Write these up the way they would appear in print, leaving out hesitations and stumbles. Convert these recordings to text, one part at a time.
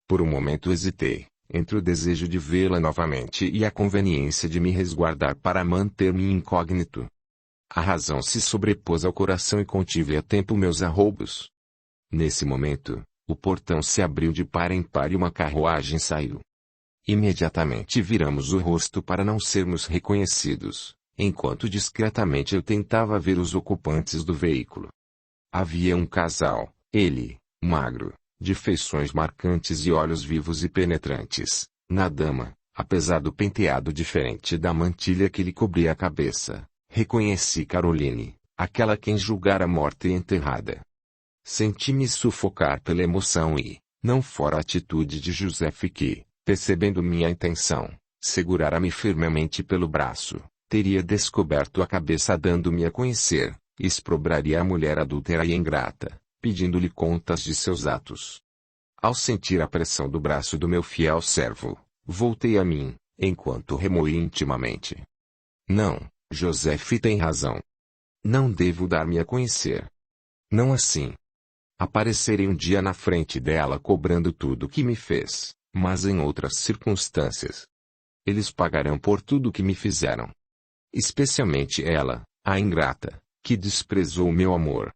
Por um momento hesitei, entre o desejo de vê-la novamente e a conveniência de me resguardar para manter-me incógnito. A razão se sobrepôs ao coração e contive a tempo meus arroubos. Nesse momento, o portão se abriu de par em par e uma carruagem saiu. Imediatamente viramos o rosto para não sermos reconhecidos, enquanto discretamente eu tentava ver os ocupantes do veículo. Havia um casal, ele, magro, de feições marcantes e olhos vivos e penetrantes, na dama, apesar do penteado diferente da mantilha que lhe cobria a cabeça. Reconheci Caroline, aquela quem julgara morta e enterrada. Senti-me sufocar pela emoção e, não fora a atitude de Joseph que, percebendo minha intenção, segurara-me firmemente pelo braço, teria descoberto a cabeça dando-me a conhecer, e exprobraria a mulher adúltera e ingrata, pedindo-lhe contas de seus atos. Ao sentir a pressão do braço do meu fiel servo, voltei a mim, enquanto remoí intimamente. Não, Joseph tem razão. Não devo dar-me a conhecer. Não assim. Aparecerei um dia na frente dela cobrando tudo o que me fez, mas em outras circunstâncias. Eles pagarão por tudo o que me fizeram. Especialmente ela, a ingrata, que desprezou o meu amor.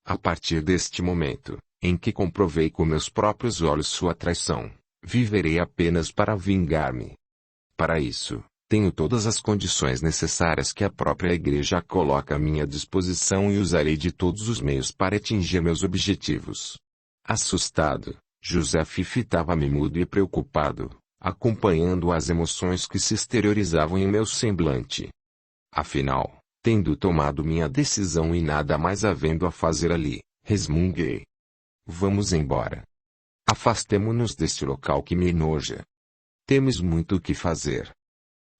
A partir deste momento, em que comprovei com meus próprios olhos sua traição, viverei apenas para vingar-me. Para isso, tenho todas as condições necessárias que a própria Igreja coloca à minha disposição e usarei de todos os meios para atingir meus objetivos. Assustado, Joseph fitava-me mudo e preocupado, acompanhando as emoções que se exteriorizavam em meu semblante. Afinal, tendo tomado minha decisão e nada mais havendo a fazer ali, resmunguei. Vamos embora. Afastemo-nos deste local que me enoja. Temos muito o que fazer.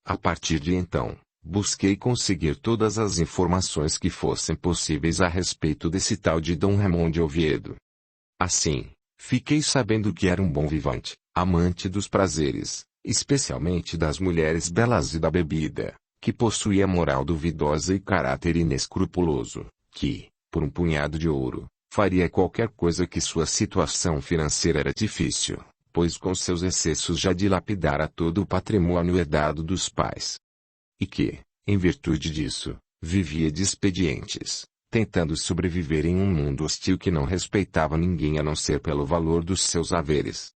A partir de então, busquei conseguir todas as informações que fossem possíveis a respeito desse tal de Dom Ramon de Oviedo. Assim, fiquei sabendo que era um bom vivante, amante dos prazeres, especialmente das mulheres belas e da bebida, que possuía moral duvidosa e caráter inescrupuloso, que, por um punhado de ouro, faria qualquer coisa que sua situação financeira era difícil, pois com seus excessos já dilapidara todo o patrimônio herdado dos pais. E que, em virtude disso, vivia de expedientes, tentando sobreviver em um mundo hostil que não respeitava ninguém a não ser pelo valor dos seus haveres.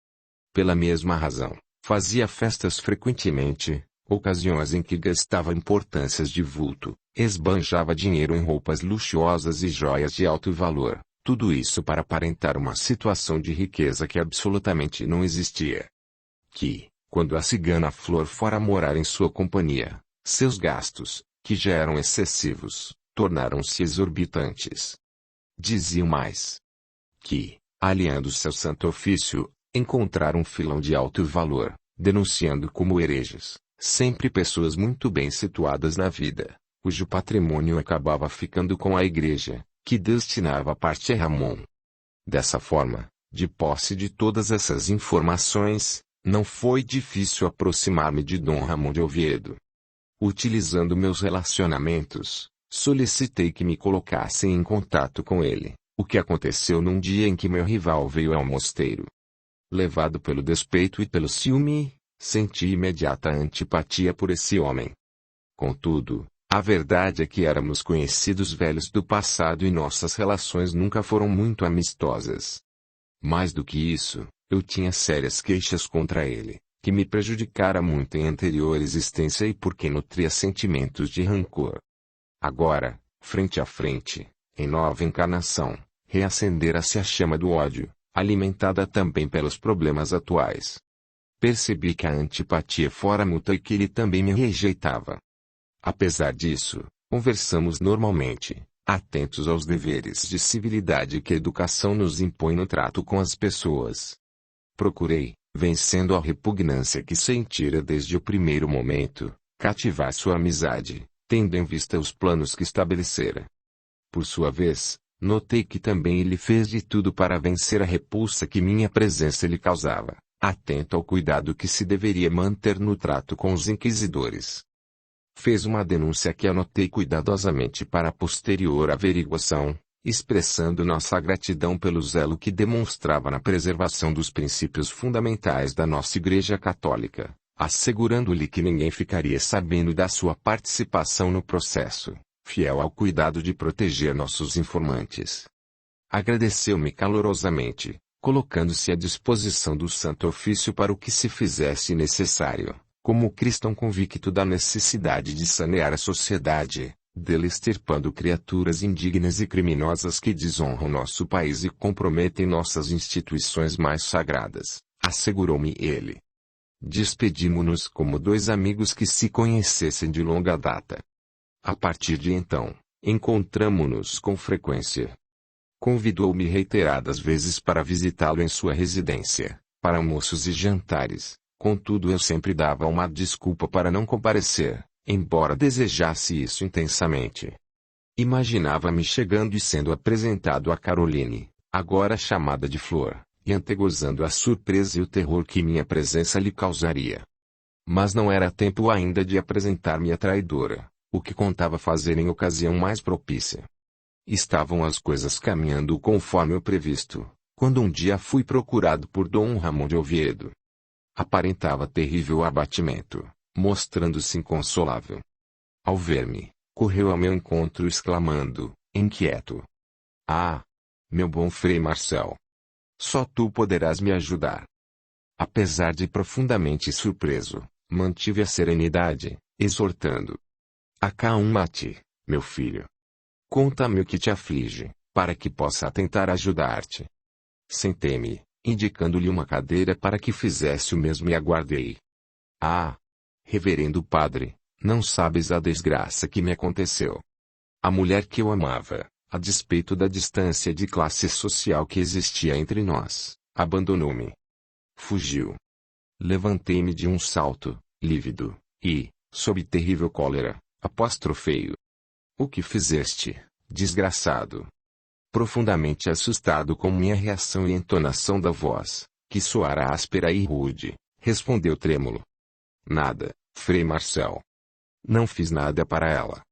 Pela mesma razão, fazia festas frequentemente, ocasiões em que gastava importâncias de vulto, esbanjava dinheiro em roupas luxuosas e joias de alto valor. Tudo isso para aparentar uma situação de riqueza que absolutamente não existia. Que, quando a cigana Flor fora morar em sua companhia, seus gastos, que já eram excessivos, tornaram-se exorbitantes. Diziam mais. Que, aliando-se ao santo ofício, encontraram um filão de alto valor, denunciando como hereges, sempre pessoas muito bem situadas na vida, cujo patrimônio acabava ficando com a Igreja, que destinava parte a Ramon. Dessa forma, de posse de todas essas informações, não foi difícil aproximar-me de Dom Ramon de Oviedo. Utilizando meus relacionamentos, solicitei que me colocassem em contato com ele, o que aconteceu num dia em que meu rival veio ao mosteiro. Levado pelo despeito e pelo ciúme, senti imediata antipatia por esse homem. Contudo, a verdade é que éramos conhecidos velhos do passado e nossas relações nunca foram muito amistosas. Mais do que isso, eu tinha sérias queixas contra ele, que me prejudicara muito em anterior existência e por quem nutria sentimentos de rancor. Agora, frente a frente, em nova encarnação, reacendera-se a chama do ódio, alimentada também pelos problemas atuais. Percebi que a antipatia fora mútua e que ele também me rejeitava. Apesar disso, conversamos normalmente, atentos aos deveres de civilidade que a educação nos impõe no trato com as pessoas. Procurei, vencendo a repugnância que sentira desde o primeiro momento, cativar sua amizade, tendo em vista os planos que estabelecera. Por sua vez, notei que também ele fez de tudo para vencer a repulsa que minha presença lhe causava, atento ao cuidado que se deveria manter no trato com os inquisidores. Fez uma denúncia que anotei cuidadosamente para a posterior averiguação, expressando nossa gratidão pelo zelo que demonstrava na preservação dos princípios fundamentais da nossa Igreja Católica, assegurando-lhe que ninguém ficaria sabendo da sua participação no processo, fiel ao cuidado de proteger nossos informantes. Agradeceu-me calorosamente, colocando-se à disposição do Santo Ofício para o que se fizesse necessário, como cristão convicto da necessidade de sanear a sociedade, dele extirpando criaturas indignas e criminosas que desonram nosso país e comprometem nossas instituições mais sagradas, assegurou-me ele. Despedimo-nos como dois amigos que se conhecessem de longa data. A partir de então, encontramo-nos com frequência. Convidou-me reiteradas vezes para visitá-lo em sua residência, para almoços e jantares, contudo eu sempre dava uma desculpa para não comparecer, embora desejasse isso intensamente. Imaginava-me chegando e sendo apresentado a Caroline, agora chamada de Flor, e antegozando a surpresa e o terror que minha presença lhe causaria. Mas não era tempo ainda de apresentar-me a traidora, o que contava fazer em ocasião mais propícia. Estavam as coisas caminhando conforme o previsto, quando um dia fui procurado por Dom Ramon de Oviedo. Aparentava terrível abatimento, mostrando-se inconsolável. Ao ver-me, correu ao meu encontro exclamando, inquieto: "Ah, meu bom Frei Marcel! Só tu poderás me ajudar." Apesar de profundamente surpreso, mantive a serenidade, exortando: "Acalma-te, meu filho. Conta-me o que te aflige, para que possa tentar ajudar-te." Sentei-me, indicando-lhe uma cadeira para que fizesse o mesmo e aguardei. "Ah, reverendo padre, não sabes a desgraça que me aconteceu. A mulher que eu amava, a despeito da distância de classe social que existia entre nós, abandonou-me. Fugiu." Levantei-me de um salto, lívido, e, sob terrível cólera, apostrofei-o: "O que fizeste, desgraçado?" Profundamente assustado com minha reação e entonação da voz, que soara áspera e rude, respondeu trêmulo: "Nada, Frei Marcel. Não fiz nada para ela."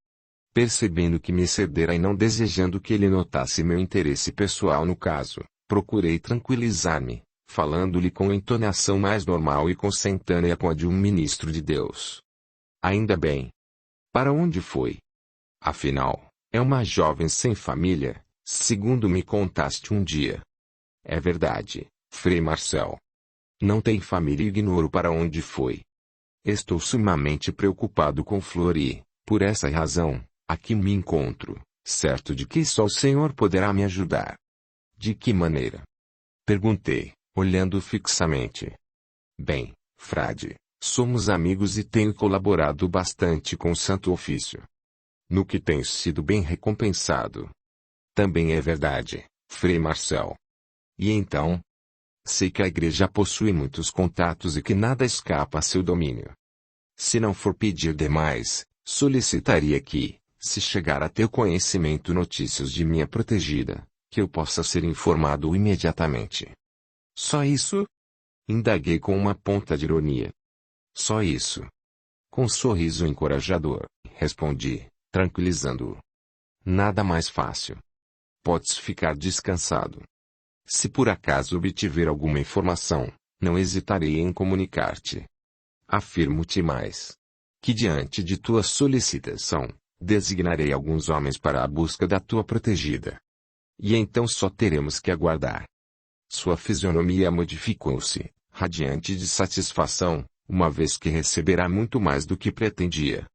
Percebendo que me excedera e não desejando que ele notasse meu interesse pessoal no caso, procurei tranquilizar-me, falando-lhe com entonação mais normal e consentânea com a de um ministro de Deus. "Ainda bem. Para onde foi? Afinal, é uma jovem sem família, segundo me contaste um dia." "É verdade, Frei Marcel. Não tem família e ignoro para onde foi. Estou sumamente preocupado com Flor e, por essa razão, aqui me encontro, certo de que só o Senhor poderá me ajudar." "De que maneira?" perguntei, olhando fixamente. "Bem, frade, somos amigos e tenho colaborado bastante com o Santo Ofício. No que tenho sido bem recompensado." "Também é verdade, Frei Marcel." "E então?" "Sei que a igreja possui muitos contatos e que nada escapa a seu domínio. Se não for pedir demais, solicitaria que, se chegar a teu conhecimento notícias de minha protegida, que eu possa ser informado imediatamente." "Só isso?" indaguei com uma ponta de ironia. "Só isso." Com um sorriso encorajador, respondi, tranquilizando-o. "Nada mais fácil. Podes ficar descansado. Se por acaso obtiver alguma informação, não hesitarei em comunicar-te. Afirmo-te mais, que diante de tua solicitação, designarei alguns homens para a busca da tua protegida. E então só teremos que aguardar." Sua fisionomia modificou-se, radiante de satisfação, uma vez que receberá muito mais do que pretendia.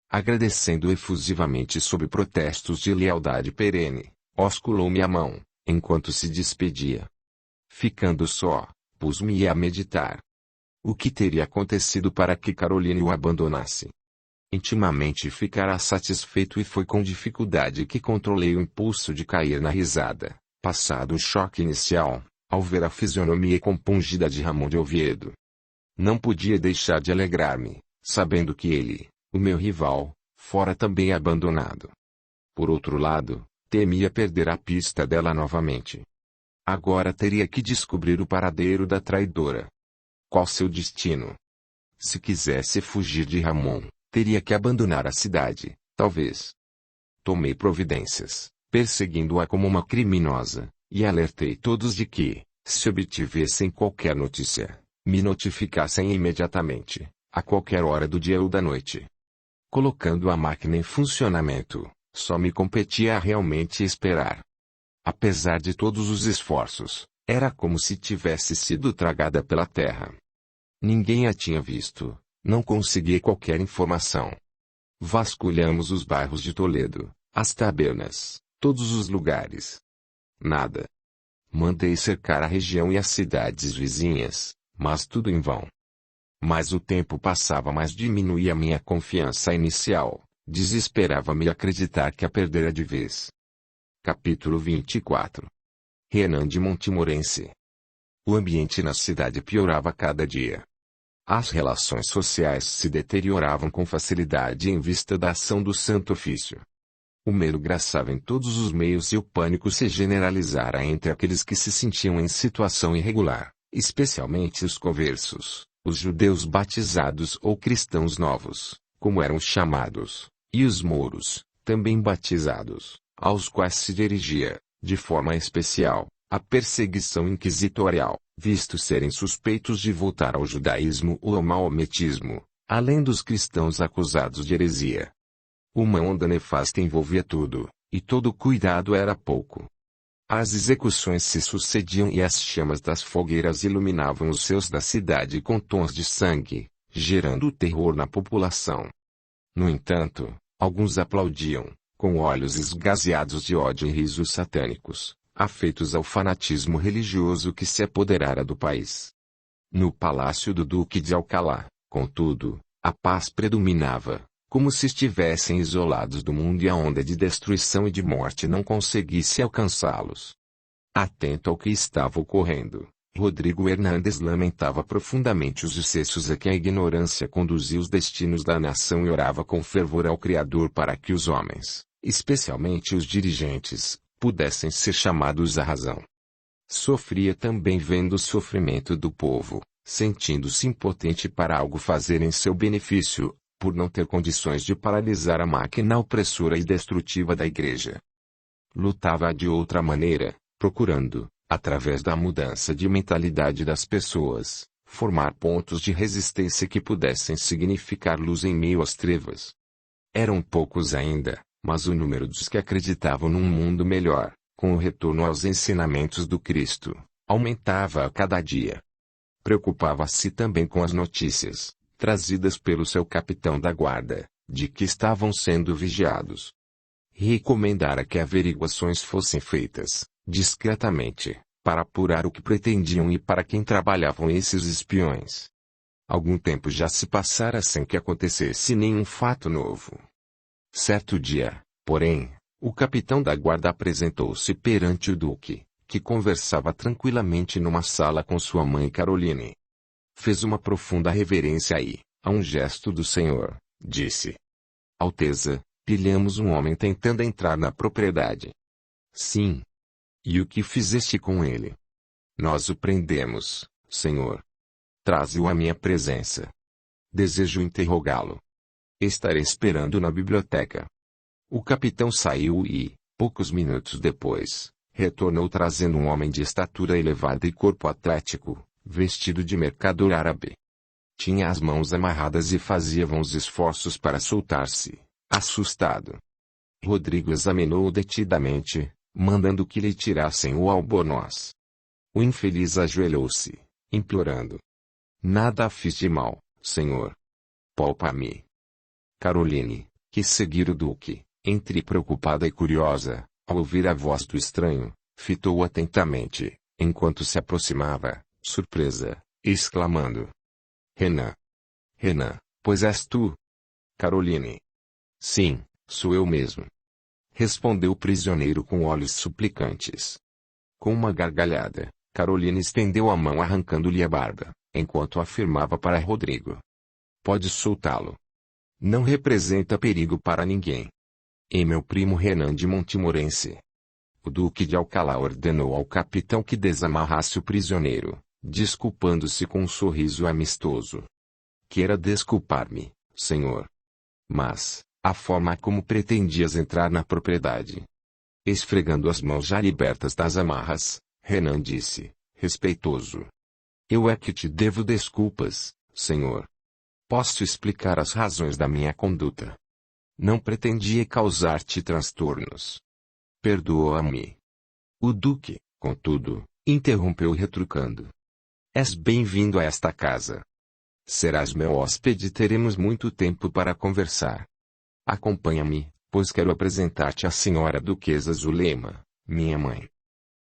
Agradecendo efusivamente sob protestos de lealdade perene, osculou-me a mão, enquanto se despedia. Ficando só, pus-me a meditar. O que teria acontecido para que Caroline o abandonasse? Intimamente ficara satisfeito e foi com dificuldade que controlei o impulso de cair na risada, passado o choque inicial, ao ver a fisionomia compungida de Ramon de Oviedo. Não podia deixar de alegrar-me, sabendo que ele, o meu rival, fora também abandonado. Por outro lado, temia perder a pista dela novamente. Agora teria que descobrir o paradeiro da traidora. Qual seu destino? Se quisesse fugir de Ramon, teria que abandonar a cidade, talvez. Tomei providências, perseguindo-a como uma criminosa, e alertei todos de que, se obtivessem qualquer notícia, me notificassem imediatamente, a qualquer hora do dia ou da noite. Colocando a máquina em funcionamento, só me competia realmente esperar. Apesar de todos os esforços, era como se tivesse sido tragada pela terra. Ninguém a tinha visto, não consegui qualquer informação. Vasculhamos os bairros de Toledo, as tabernas, todos os lugares. Nada. Mandei cercar a região e as cidades vizinhas, mas tudo em vão. Mas o tempo passava, mas diminuía minha confiança inicial, desesperava-me acreditar que a perdera de vez. Capítulo 24. Renan de Montimorency. O ambiente na cidade piorava cada dia. As relações sociais se deterioravam com facilidade em vista da ação do Santo Ofício. O medo graçava em todos os meios e o pânico se generalizara entre aqueles que se sentiam em situação irregular, especialmente os conversos, os judeus batizados ou cristãos novos, como eram chamados, e os mouros, também batizados, aos quais se dirigia, de forma especial, a perseguição inquisitorial, visto serem suspeitos de voltar ao judaísmo ou ao maometismo, além dos cristãos acusados de heresia. Uma onda nefasta envolvia tudo, e todo cuidado era pouco. As execuções se sucediam e as chamas das fogueiras iluminavam os céus da cidade com tons de sangue, gerando terror na população. No entanto, alguns aplaudiam, com olhos esgazeados de ódio e risos satânicos, afeitos ao fanatismo religioso que se apoderara do país. No palácio do Duque de Alcalá, contudo, a paz predominava, como se estivessem isolados do mundo e a onda de destruição e de morte não conseguisse alcançá-los. Atento ao que estava ocorrendo, Rodrigo Hernandes lamentava profundamente os excessos a que a ignorância conduzia os destinos da nação e orava com fervor ao Criador para que os homens, especialmente os dirigentes, pudessem ser chamados à razão. Sofria também vendo o sofrimento do povo, sentindo-se impotente para algo fazer em seu benefício, por não ter condições de paralisar a máquina opressora e destrutiva da Igreja. Lutava de outra maneira, procurando, através da mudança de mentalidade das pessoas, formar pontos de resistência que pudessem significar luz em meio às trevas. Eram poucos ainda, mas o número dos que acreditavam num mundo melhor, com o retorno aos ensinamentos do Cristo, aumentava a cada dia. Preocupava-se também com as notícias, trazidas pelo seu capitão da guarda, de que estavam sendo vigiados. Recomendara que averiguações fossem feitas, discretamente, para apurar o que pretendiam e para quem trabalhavam esses espiões. Algum tempo já se passara sem que acontecesse nenhum fato novo. Certo dia, porém, o capitão da guarda apresentou-se perante o duque, que conversava tranquilamente numa sala com sua mãe Caroline. Fez uma profunda reverência e, a um gesto do senhor, disse: Alteza, pilhamos um homem tentando entrar na propriedade. Sim. E o que fizeste com ele? Nós o prendemos, senhor. Traze-o à minha presença. Desejo interrogá-lo. Estarei esperando na biblioteca. O capitão saiu e, poucos minutos depois, retornou trazendo um homem de estatura elevada e corpo atlético, vestido de mercador árabe. Tinha as mãos amarradas e fazia vãos esforços para soltar-se, assustado. Rodrigo examinou-o detidamente, mandando que lhe tirassem o albornoz. O infeliz ajoelhou-se, implorando: Nada fiz de mal, senhor. Poupa-me. Caroline, que seguira o duque, entre preocupada e curiosa, ao ouvir a voz do estranho, fitou-o atentamente, enquanto se aproximava, surpresa, exclamando: Renan! Renan, pois és tu? Caroline. Sim, sou eu mesmo. Respondeu o prisioneiro com olhos suplicantes. Com uma gargalhada, Caroline estendeu a mão arrancando-lhe a barba, enquanto afirmava para Rodrigo: Pode soltá-lo. Não representa perigo para ninguém. E meu primo Renan de Montimorency. O Duque de Alcalá ordenou ao capitão que desamarrasse o prisioneiro, desculpando-se com um sorriso amistoso. Queira desculpar-me, senhor. Mas, a forma como pretendias entrar na propriedade. Esfregando as mãos já libertas das amarras, Renan disse, respeitoso: Eu é que te devo desculpas, senhor. Posso explicar as razões da minha conduta. Não pretendia causar-te transtornos. Perdoa-me. O duque, contudo, interrompeu retrucando: És bem-vindo a esta casa. Serás meu hóspede e teremos muito tempo para conversar. Acompanha-me, pois quero apresentar-te à senhora duquesa Zulema, minha mãe.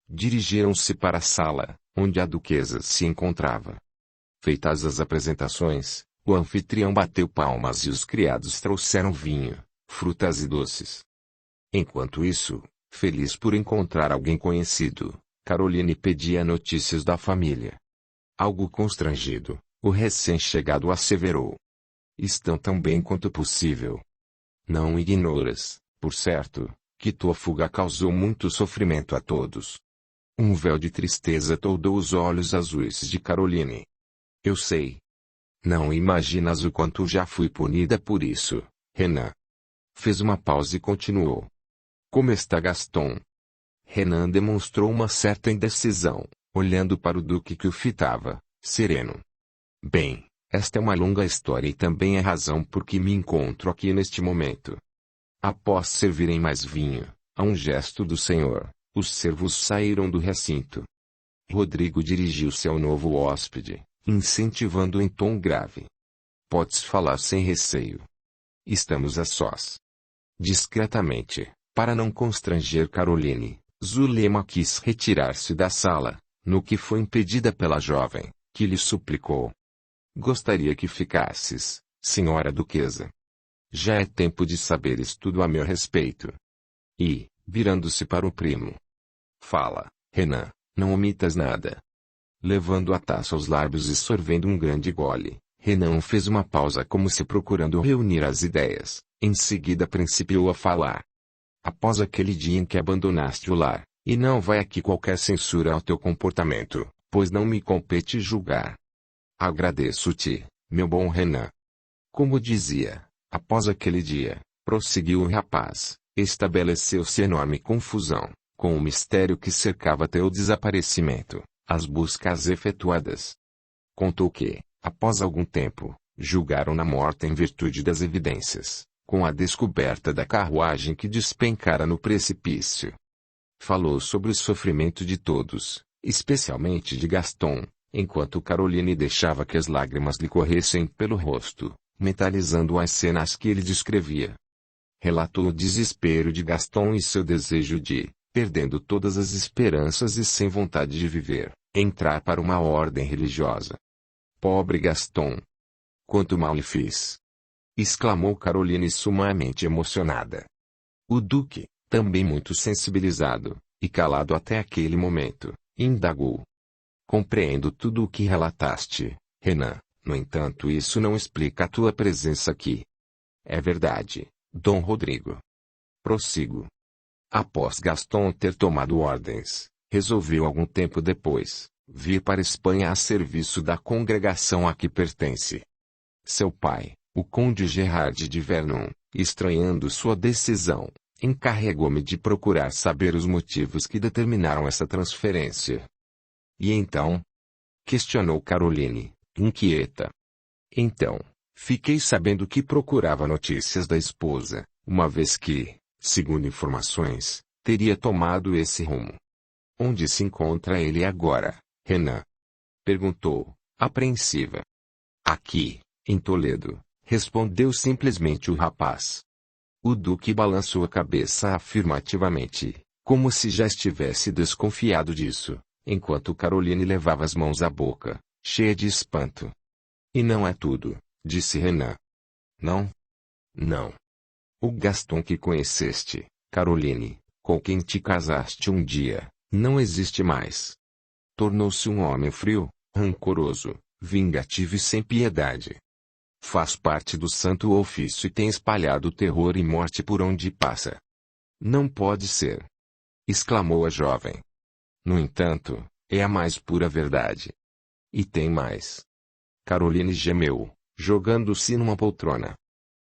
Dirigiram-se para a sala, onde a duquesa se encontrava. Feitas as apresentações, o anfitrião bateu palmas e os criados trouxeram vinho, frutas e doces. Enquanto isso, feliz por encontrar alguém conhecido, Caroline pedia notícias da família. Algo constrangido, o recém-chegado asseverou: Estão tão bem quanto possível. Não ignoras, por certo, que tua fuga causou muito sofrimento a todos. Um véu de tristeza toldou os olhos azuis de Caroline. Eu sei. Não imaginas o quanto já fui punida por isso, Renan. Fez uma pausa e continuou: Como está Gaston? Renan demonstrou uma certa indecisão, olhando para o duque que o fitava, sereno. Bem, esta é uma longa história e também é a razão por que me encontro aqui neste momento. Após servirem mais vinho, a um gesto do senhor, os servos saíram do recinto. Rodrigo dirigiu-se ao novo hóspede, incentivando em tom grave: Podes falar sem receio. Estamos a sós. Discretamente, para não constranger Caroline, Zulema quis retirar-se da sala, no que foi impedida pela jovem, que lhe suplicou: Gostaria que ficasses, senhora duquesa. Já é tempo de saberes tudo a meu respeito. E, virando-se para o primo: Fala, Renan, não omitas nada. Levando a taça aos lábios e sorvendo um grande gole, Renan fez uma pausa como se procurando reunir as ideias, em seguida principiou a falar. Após aquele dia em que abandonaste o lar, e não vai aqui qualquer censura ao teu comportamento, pois não me compete julgar. Agradeço-te, meu bom Renan. Como dizia, após aquele dia, prosseguiu o rapaz, estabeleceu-se enorme confusão, com o mistério que cercava teu desaparecimento, as buscas efetuadas. Contou que, após algum tempo, julgaram-na morta em virtude das evidências, com a descoberta da carruagem que despencara no precipício. Falou sobre o sofrimento de todos, especialmente de Gaston, enquanto Caroline deixava que as lágrimas lhe corressem pelo rosto, mentalizando as cenas que ele descrevia. Relatou o desespero de Gaston e seu desejo de, perdendo todas as esperanças e sem vontade de viver, entrar para uma ordem religiosa. Pobre Gaston! Quanto mal lhe fiz! Exclamou Caroline sumamente emocionada. O duque, também muito sensibilizado, e calado até aquele momento, indagou: Compreendo tudo o que relataste, Renan, no entanto isso não explica a tua presença aqui. É verdade, Dom Rodrigo. Prossigo. Após Gaston ter tomado ordens, resolveu algum tempo depois, vir para Espanha a serviço da congregação a que pertence. Seu pai, o conde Gerard de Vernon, estranhando sua decisão, encarregou-me de procurar saber os motivos que determinaram essa transferência. E então? Questionou Caroline, inquieta. Então, fiquei sabendo que procurava notícias da esposa, uma vez que, segundo informações, teria tomado esse rumo. Onde se encontra ele agora, Renan? Perguntou, apreensiva. Aqui, em Toledo, respondeu simplesmente o rapaz. O duque balançou a cabeça afirmativamente, como se já estivesse desconfiado disso, enquanto Caroline levava as mãos à boca, cheia de espanto. E não é tudo, disse Renan. Não? Não. O Gaston que conheceste, Caroline, com quem te casaste um dia, não existe mais. Tornou-se um homem frio, rancoroso, vingativo e sem piedade. Faz parte do santo ofício e tem espalhado terror e morte por onde passa. Não pode ser! Exclamou a jovem. No entanto, é a mais pura verdade. E tem mais. Caroline gemeu, jogando-se numa poltrona.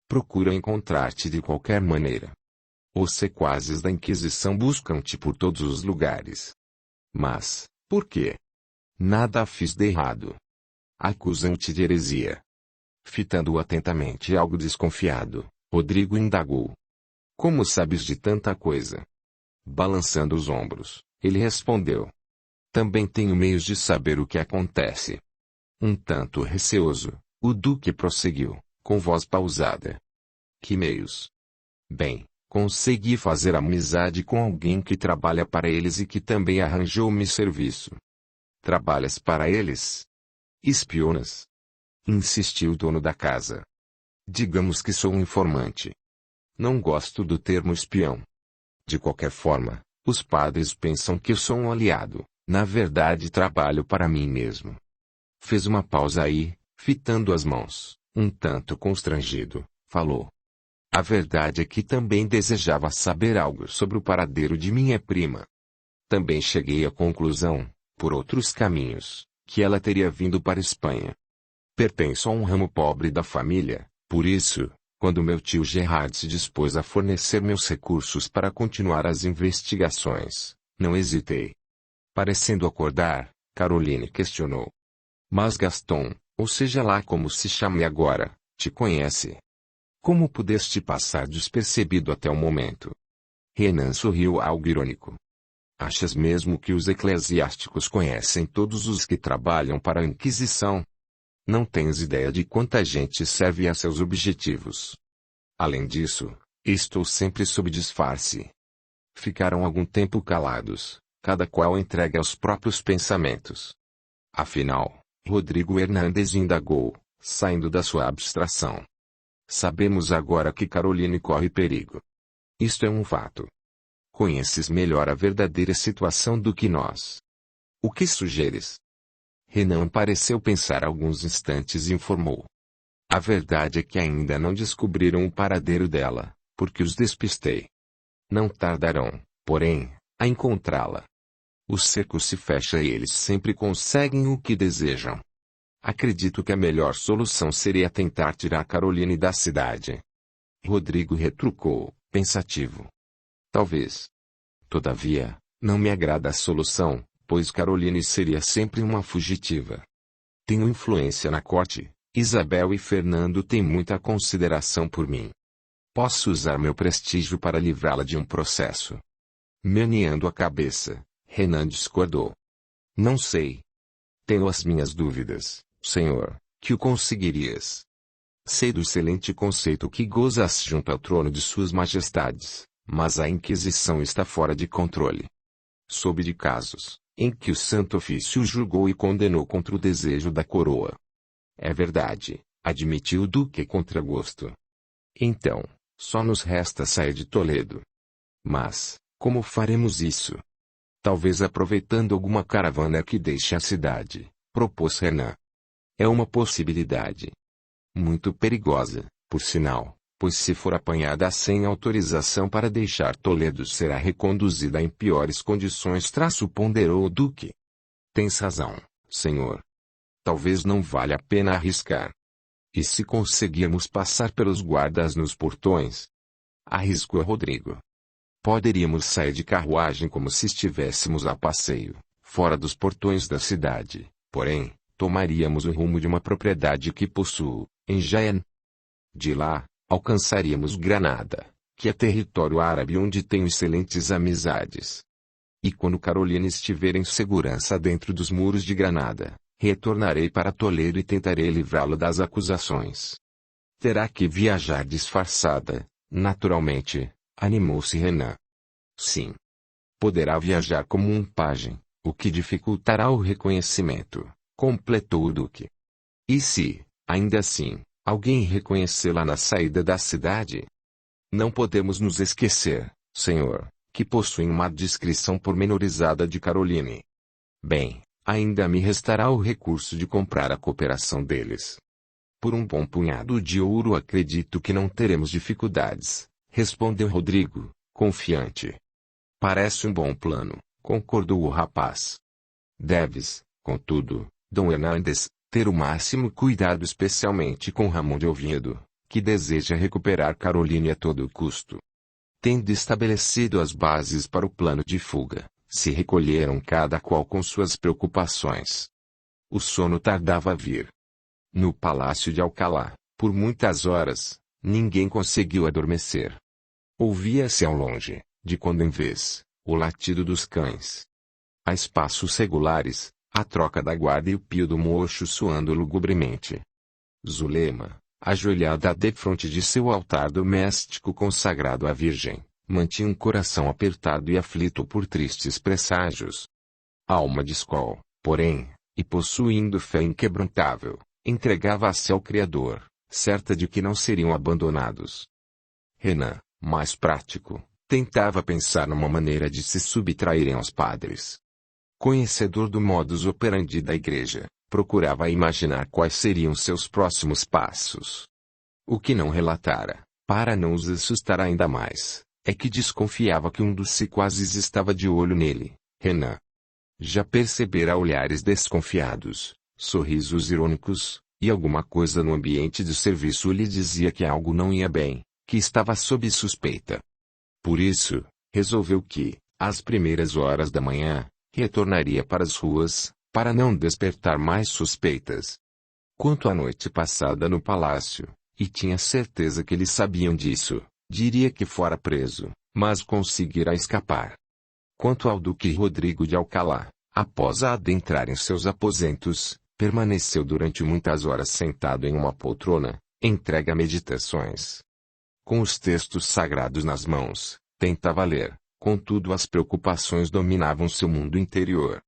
Procura encontrar-te de qualquer maneira. Os sequazes da Inquisição buscam-te por todos os lugares. Mas, por quê? Nada fiz de errado. Acusam-te de heresia. Fitando-o atentamente algo desconfiado, Rodrigo indagou. Como sabes de tanta coisa? Balançando os ombros, ele respondeu. Também tenho meios de saber o que acontece. Um tanto receoso, o duque prosseguiu, com voz pausada. Que meios? Bem, consegui fazer amizade com alguém que trabalha para eles e que também arranjou-me serviço. Trabalhas para eles? Espionas? Insistiu o dono da casa. Digamos que sou um informante. Não gosto do termo espião. De qualquer forma, os padres pensam que eu sou um aliado. Na verdade trabalho para mim mesmo. Fez uma pausa aí, fitando as mãos, um tanto constrangido, falou. A verdade é que também desejava saber algo sobre o paradeiro de minha prima. Também cheguei à conclusão, por outros caminhos, que ela teria vindo para Espanha. Pertenço a um ramo pobre da família, por isso, quando meu tio Gerard se dispôs a fornecer meus recursos para continuar as investigações, não hesitei. Parecendo acordar, Caroline questionou. Mas Gaston, ou seja lá como se chame agora, te conhece. Como pudeste passar despercebido até o momento? Renan sorriu algo irônico. Achas mesmo que os eclesiásticos conhecem todos os que trabalham para a Inquisição? Não tens ideia de quanta gente serve a seus objetivos. Além disso, estou sempre sob disfarce. Ficaram algum tempo calados, cada qual entregue aos próprios pensamentos. Afinal, Rodrigo Hernandes indagou, saindo da sua abstração. Sabemos agora que Caroline corre perigo. Isto é um fato. Conheces melhor a verdadeira situação do que nós. O que sugeres? Renan pareceu pensar alguns instantes e informou. A verdade é que ainda não descobriram o paradeiro dela, porque os despistei. Não tardarão, porém, a encontrá-la. O cerco se fecha e eles sempre conseguem o que desejam. Acredito que a melhor solução seria tentar tirar Caroline da cidade. Rodrigo retrucou, pensativo. Talvez. Todavia, não me agrada a solução, pois Caroline seria sempre uma fugitiva. Tenho influência na corte, Isabel e Fernando têm muita consideração por mim. Posso usar meu prestígio para livrá-la de um processo. Meneando a cabeça, Renan discordou. Não sei. Tenho as minhas dúvidas, senhor, que o conseguirias. Sei do excelente conceito que gozas junto ao trono de suas majestades, mas a Inquisição está fora de controle. Soube de casos, em que o Santo Ofício julgou e condenou contra o desejo da coroa. É verdade, admitiu o duque contra gosto. Então, só nos resta sair de Toledo. Mas, como faremos isso? Talvez aproveitando alguma caravana que deixe a cidade, propôs Renan. É uma possibilidade. Muito perigosa, por sinal, pois se for apanhada sem autorização para deixar Toledo será reconduzida em piores condições. Ponderou o duque. Tens razão, senhor. Talvez não valha a pena arriscar. E se conseguirmos passar pelos guardas nos portões? Arriscou Rodrigo. Poderíamos sair de carruagem como se estivéssemos a passeio, fora dos portões da cidade, porém, tomaríamos o rumo de uma propriedade que possuo, em Jaén. De lá, alcançaríamos Granada, que é território árabe onde tenho excelentes amizades. E quando Carolina estiver em segurança dentro dos muros de Granada, retornarei para Toledo e tentarei livrá-lo das acusações. Terá que viajar disfarçada, naturalmente, animou-se Renan. Sim. Poderá viajar como um pajem, o que dificultará o reconhecimento, completou o duque. E se, ainda assim, alguém reconhecê-la na saída da cidade? Não podemos nos esquecer, senhor, que possuem uma descrição pormenorizada de Caroline. Bem, ainda me restará o recurso de comprar a cooperação deles. Por um bom punhado de ouro acredito que não teremos dificuldades, respondeu Rodrigo, confiante. Parece um bom plano, concordou o rapaz. Deves, contudo, Dom Hernandes, ter o máximo cuidado especialmente com Ramon de Oviedo, que deseja recuperar Caroline a todo custo. Tendo estabelecido as bases para o plano de fuga, se recolheram cada qual com suas preocupações. O sono tardava a vir. No palácio de Alcalá, por muitas horas, ninguém conseguiu adormecer. Ouvia-se ao longe, de quando em vez, o latido dos cães. A espaços regulares, a troca da guarda e o pio do mocho soando lugubremente. Zulema, ajoelhada defronte de seu altar doméstico consagrado à Virgem, mantinha um coração apertado e aflito por tristes presságios. Alma de escol, porém, e possuindo fé inquebrantável, entregava-se ao Criador, certa de que não seriam abandonados. Renan, mais prático, tentava pensar numa maneira de se subtraírem aos padres. Conhecedor do modus operandi da igreja, procurava imaginar quais seriam seus próximos passos. O que não relatara, para não os assustar ainda mais, é que desconfiava que um dos sequazes estava de olho nele, Renan. Já percebera olhares desconfiados, sorrisos irônicos, e alguma coisa no ambiente de serviço lhe dizia que algo não ia bem, que estava sob suspeita. Por isso, resolveu que, às primeiras horas da manhã, retornaria para as ruas, para não despertar mais suspeitas. Quanto à noite passada no palácio, e tinha certeza que eles sabiam disso, diria que fora preso, mas conseguirá escapar. Quanto ao duque Rodrigo de Alcalá, após adentrar em seus aposentos, permaneceu durante muitas horas sentado em uma poltrona, entregue a meditações. Com os textos sagrados nas mãos, tentava ler, contudo as preocupações dominavam seu mundo interior.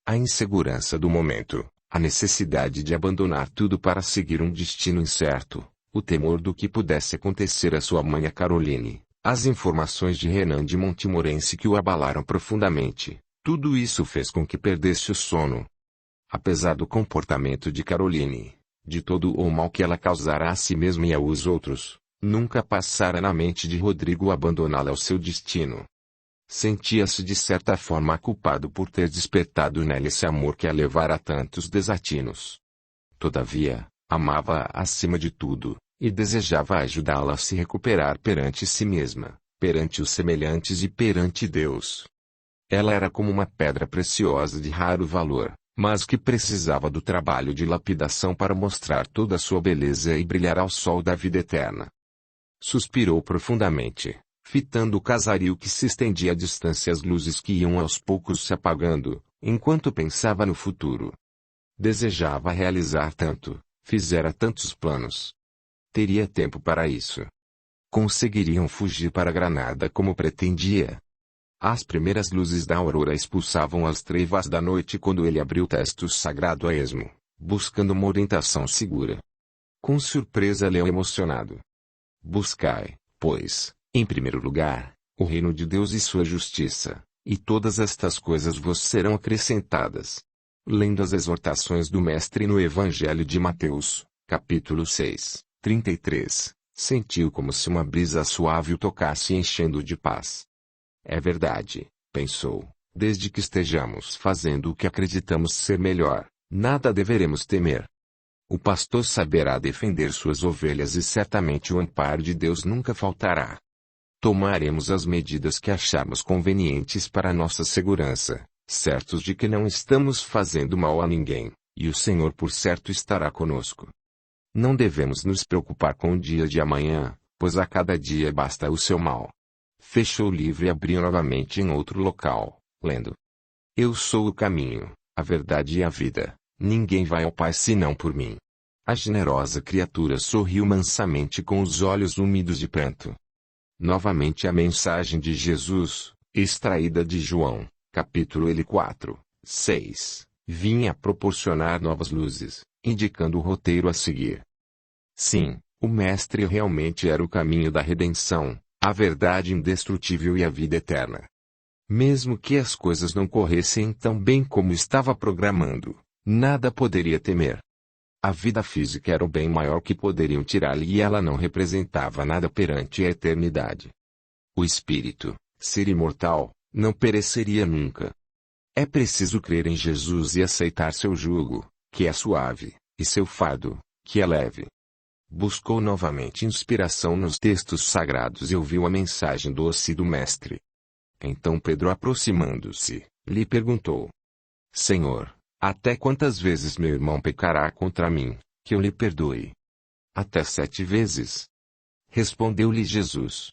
A insegurança do momento, a necessidade de abandonar tudo para seguir um destino incerto, o temor do que pudesse acontecer à sua mãe Caroline, as informações de Renan de Montmorency que o abalaram profundamente, tudo isso fez com que perdesse o sono. Apesar do comportamento de Caroline, de todo o mal que ela causara a si mesma e aos outros, nunca passara na mente de Rodrigo abandoná-la ao seu destino. Sentia-se de certa forma culpado por ter despertado nela esse amor que a levara a tantos desatinos. Todavia, amava-a acima de tudo, e desejava ajudá-la a se recuperar perante si mesma, perante os semelhantes e perante Deus. Ela era como uma pedra preciosa de raro valor, mas que precisava do trabalho de lapidação para mostrar toda a sua beleza e brilhar ao sol da vida eterna. Suspirou profundamente, fitando o casario que se estendia à distância e as luzes que iam aos poucos se apagando, enquanto pensava no futuro. Desejava realizar tanto, fizera tantos planos. Teria tempo para isso. Conseguiriam fugir para Granada como pretendia. As primeiras luzes da aurora expulsavam as trevas da noite quando ele abriu o texto sagrado a esmo, buscando uma orientação segura. Com surpresa leu emocionado. Buscai, pois, em primeiro lugar, o reino de Deus e sua justiça, e todas estas coisas vos serão acrescentadas. Lendo as exortações do Mestre no Evangelho de Mateus, capítulo 6, 33, sentiu como se uma brisa suave o tocasse enchendo de paz. É verdade, pensou, desde que estejamos fazendo o que acreditamos ser melhor, nada deveremos temer. O pastor saberá defender suas ovelhas e certamente o amparo de Deus nunca faltará. Tomaremos as medidas que acharmos convenientes para nossa segurança, certos de que não estamos fazendo mal a ninguém, e o Senhor por certo estará conosco. Não devemos nos preocupar com o dia de amanhã, pois a cada dia basta o seu mal. Fechou o livro e abriu novamente em outro local, lendo. Eu sou o caminho, a verdade e a vida, ninguém vai ao Pai senão por mim. A generosa criatura sorriu mansamente com os olhos úmidos de pranto. Novamente a mensagem de Jesus, extraída de João, capítulo 4, 6, vinha proporcionar novas luzes, indicando o roteiro a seguir. Sim, o Mestre realmente era o caminho da redenção, a verdade indestrutível e a vida eterna. Mesmo que as coisas não corressem tão bem como estava programando, nada poderia temer. A vida física era o bem maior que poderiam tirar-lhe e ela não representava nada perante a eternidade. O espírito, ser imortal, não pereceria nunca. É preciso crer em Jesus e aceitar seu jugo, que é suave, e seu fardo, que é leve. buscou novamente inspiração nos textos sagrados e ouviu a mensagem doce do Mestre. Então Pedro, aproximando-se, lhe perguntou: Senhor, até quantas vezes meu irmão pecará contra mim, que eu lhe perdoe? Até 7 vezes. Respondeu-lhe Jesus: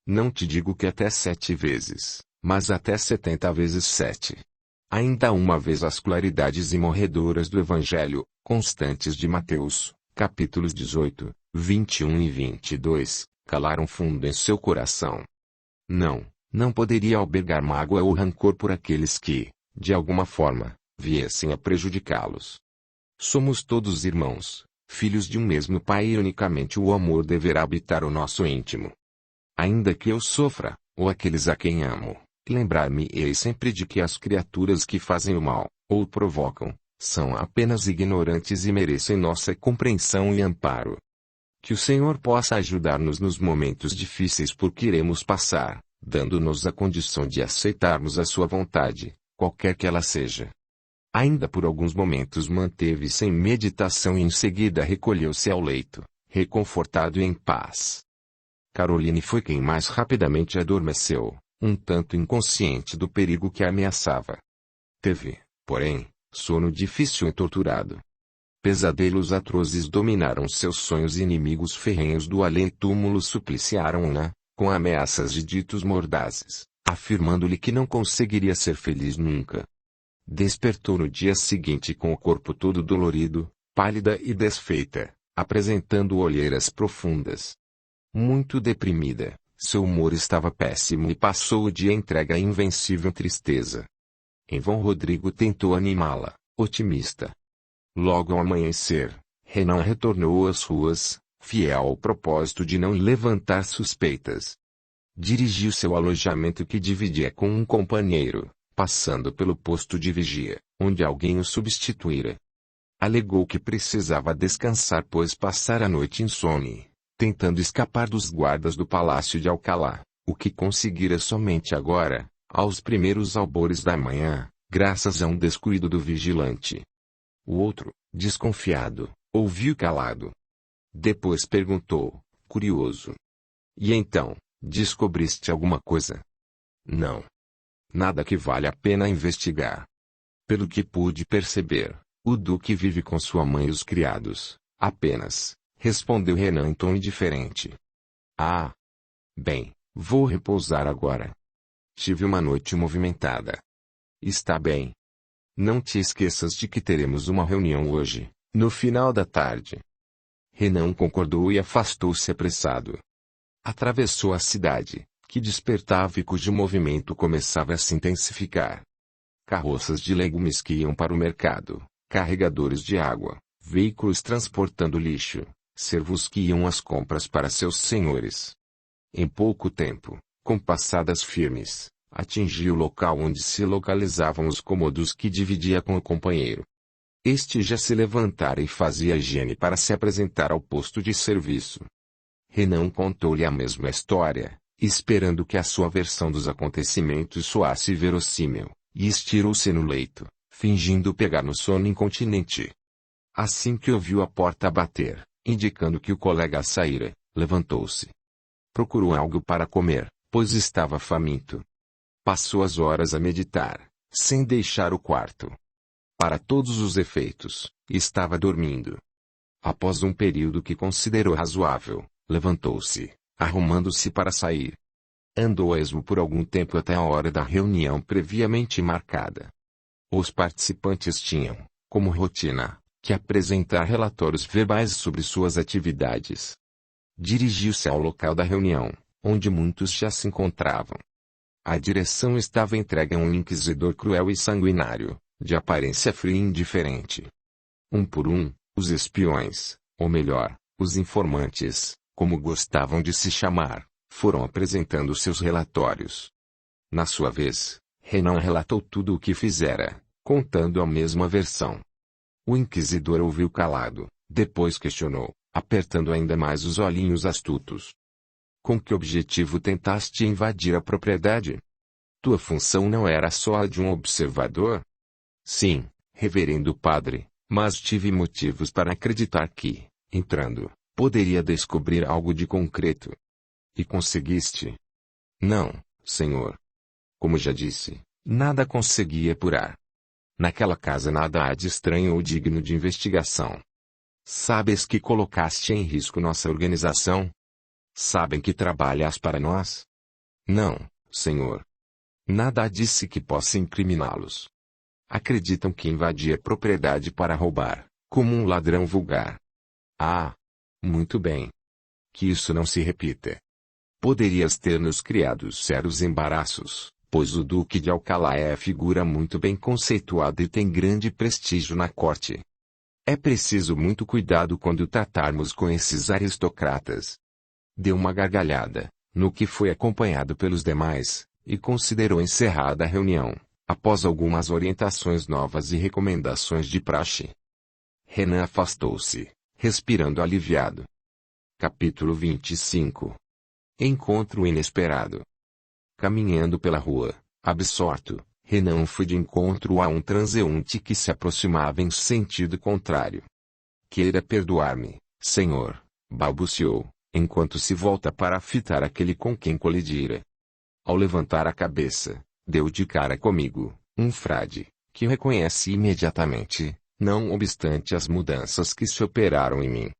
Não te digo que até 7 vezes, mas até 70 vezes 7. Ainda uma vez as claridades imorredoras do Evangelho, constantes de Mateus, capítulos 18, 21 e 22, calaram fundo em seu coração. Não poderia albergar mágoa ou rancor por aqueles que, de alguma forma, viessem a prejudicá-los. Somos todos irmãos, filhos de um mesmo Pai, e unicamente o amor deverá habitar o nosso íntimo. Ainda que eu sofra, ou aqueles a quem amo, lembrar-me-ei sempre de que as criaturas que fazem o mal, ou o provocam, são apenas ignorantes e merecem nossa compreensão e amparo. Que o Senhor possa ajudar-nos nos momentos difíceis por que iremos passar, dando-nos a condição de aceitarmos a sua vontade, qualquer que ela seja. Ainda por alguns momentos manteve-se em meditação e em seguida recolheu-se ao leito, reconfortado e em paz. Caroline foi quem mais rapidamente adormeceu, um tanto inconsciente do perigo que a ameaçava. Teve, porém, sono difícil e torturado. Pesadelos atrozes dominaram seus sonhos e inimigos ferrenhos do além-túmulo supliciaram-na, com ameaças de ditos mordazes, afirmando-lhe que não conseguiria ser feliz nunca. Despertou no dia seguinte com o corpo todo dolorido, pálida e desfeita, apresentando olheiras profundas. Muito deprimida, seu humor estava péssimo e passou o dia entregue à invencível tristeza. Em vão Rodrigo tentou animá-la, otimista. Logo ao amanhecer, Renan retornou às ruas, fiel ao propósito de não levantar suspeitas. Dirigiu-se ao alojamento que dividia com um companheiro, passando pelo posto de vigia, onde alguém o substituíra. Alegou que precisava descansar pois passara a noite insone, tentando escapar dos guardas do palácio de Alcalá, o que conseguira somente agora, aos primeiros albores da manhã, graças a um descuido do vigilante. O outro, desconfiado, ouviu calado. Depois perguntou, curioso: E então, descobriste alguma coisa? Não. Nada que vale a pena investigar. Pelo que pude perceber, o duque vive com sua mãe e os criados, apenas, respondeu Renan em tom indiferente. Ah! Bem, vou repousar agora. Tive uma noite movimentada. Está bem. Não te esqueças de que teremos uma reunião hoje, no final da tarde. Renan concordou e afastou-se apressado. Atravessou a cidade, que despertava e cujo movimento começava a se intensificar. Carroças de legumes que iam para o mercado, carregadores de água, veículos transportando lixo, servos que iam às compras para seus senhores. Em pouco tempo, com passadas firmes, atingiu o local onde se localizavam os cômodos que dividia com o companheiro. Este já se levantara e fazia higiene para se apresentar ao posto de serviço. Renan contou-lhe a mesma história, esperando que a sua versão dos acontecimentos soasse verossímil, e estirou-se no leito, fingindo pegar no sono incontinente. Assim que ouviu a porta bater, indicando que o colega saíra, levantou-se. Procurou algo para comer, pois estava faminto. Passou as horas a meditar, sem deixar o quarto. Para todos os efeitos, estava dormindo. Após um período que considerou razoável, levantou-se, arrumando-se para sair. Andou a esmo por algum tempo até a hora da reunião previamente marcada. Os participantes tinham, como rotina, que apresentar relatórios verbais sobre suas atividades. Dirigiu-se ao local da reunião, onde muitos já se encontravam. A direção estava entregue a um inquisidor cruel e sanguinário, de aparência fria e indiferente. Um por um, os espiões, ou melhor, os informantes, como gostavam de se chamar, foram apresentando seus relatórios. Na sua vez, Renan relatou tudo o que fizera, contando a mesma versão. O inquisidor ouviu calado, depois questionou, apertando ainda mais os olhinhos astutos. Com que objetivo tentaste invadir a propriedade? Tua função não era só a de um observador? Sim, reverendo padre, mas tive motivos para acreditar que, entrando, poderia descobrir algo de concreto. E conseguiste? Não, senhor. Como já disse, nada consegui apurar. Naquela casa nada há de estranho ou digno de investigação. Sabes que colocaste em risco nossa organização? Sabem que trabalhas para nós? Não, senhor. Nada disse que possa incriminá-los. Acreditam que invadi a propriedade para roubar, como um ladrão vulgar. Ah! Muito bem. Que isso não se repita. Poderias ter nos criado sérios embaraços, pois o Duque de Alcalá é figura muito bem conceituada e tem grande prestígio na corte. É preciso muito cuidado quando tratarmos com esses aristocratas. Deu uma gargalhada, no que foi acompanhado pelos demais, e considerou encerrada a reunião, após algumas orientações novas e recomendações de praxe. Renan afastou-se, respirando aliviado. Capítulo 25. Encontro inesperado. Caminhando pela rua, absorto, Renan foi de encontro a um transeunte que se aproximava em sentido contrário. Queira perdoar-me, senhor, balbuciou, enquanto se volta para fitar aquele com quem colidira. Ao levantar a cabeça, deu de cara comigo, um frade, que reconhece imediatamente, não obstante as mudanças que se operaram em mim.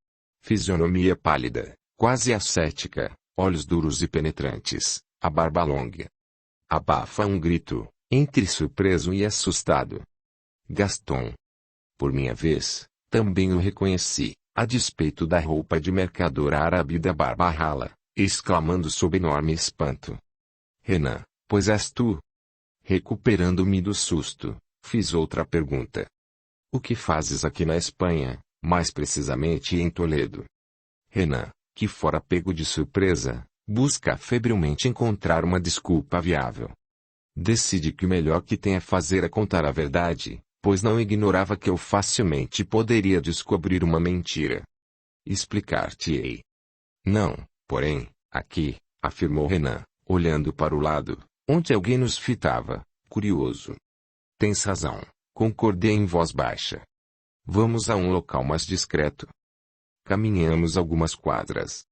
Fisionomia pálida, quase ascética, olhos duros e penetrantes, a barba longa. Abafa um grito, entre surpreso e assustado. Gaston. Por minha vez, também o reconheci, a despeito da roupa de mercador árabe e da barba rala, exclamando sob enorme espanto. Renan, pois és tu? Recuperando-me do susto, fiz outra pergunta. O que fazes aqui na Espanha, mais precisamente em Toledo? Renan, que fora pego de surpresa, busca febrilmente encontrar uma desculpa viável. Decide que o melhor que tem a fazer é contar a verdade, pois não ignorava que eu facilmente poderia descobrir uma mentira. Explicar-te-ei. Não, porém, aqui, afirmou Renan, olhando para o lado, onde alguém nos fitava, curioso. Tens razão, concordei em voz baixa. Vamos a um local mais discreto. Caminhamos algumas quadras.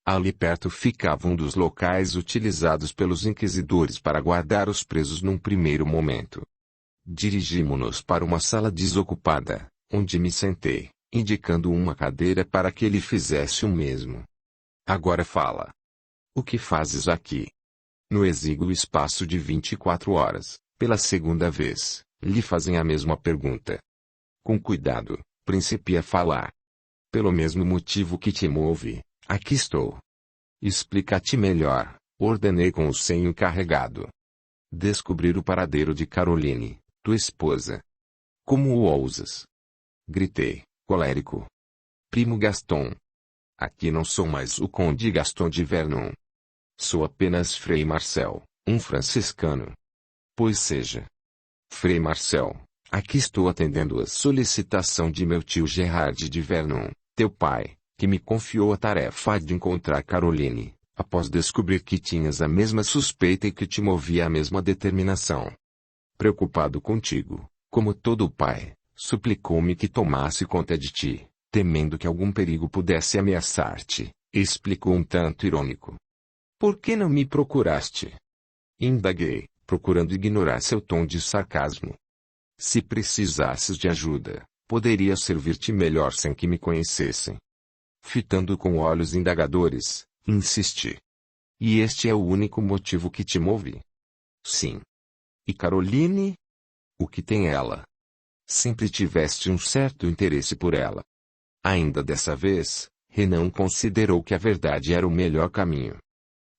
Ali perto ficava um dos locais utilizados pelos inquisidores para guardar os presos num primeiro momento. Dirigimo-nos para uma sala desocupada, onde me sentei, indicando uma cadeira para que ele fizesse o mesmo. Agora fala. O que fazes aqui? No exíguo espaço de 24 horas, pela segunda vez, lhe fazem a mesma pergunta. Com cuidado, principia a falar. Pelo mesmo motivo que te move, aqui estou. Explica-te melhor, ordenei com o senho carregado. Descobrir o paradeiro de Caroline, tua esposa. Como o ousas? Gritei, colérico. Primo Gaston. Aqui não sou mais o conde Gaston de Vernon. Sou apenas Frei Marcel, um franciscano. Pois seja. Frei Marcel, aqui estou atendendo a solicitação de meu tio Gerard de Vernon, teu pai, que me confiou a tarefa de encontrar Caroline, após descobrir que tinhas a mesma suspeita e que te movia a mesma determinação. Preocupado contigo, como todo pai, suplicou-me que tomasse conta de ti, temendo que algum perigo pudesse ameaçar-te, explicou um tanto irônico. Por que não me procuraste? Indaguei, procurando ignorar seu tom de sarcasmo. Se precisasses de ajuda, poderia servir-te melhor sem que me conhecessem. Fitando com olhos indagadores, insisti. E este é o único motivo que te move? Sim. E Caroline? O que tem ela? Sempre tiveste um certo interesse por ela. Ainda dessa vez, Renan considerou que a verdade era o melhor caminho.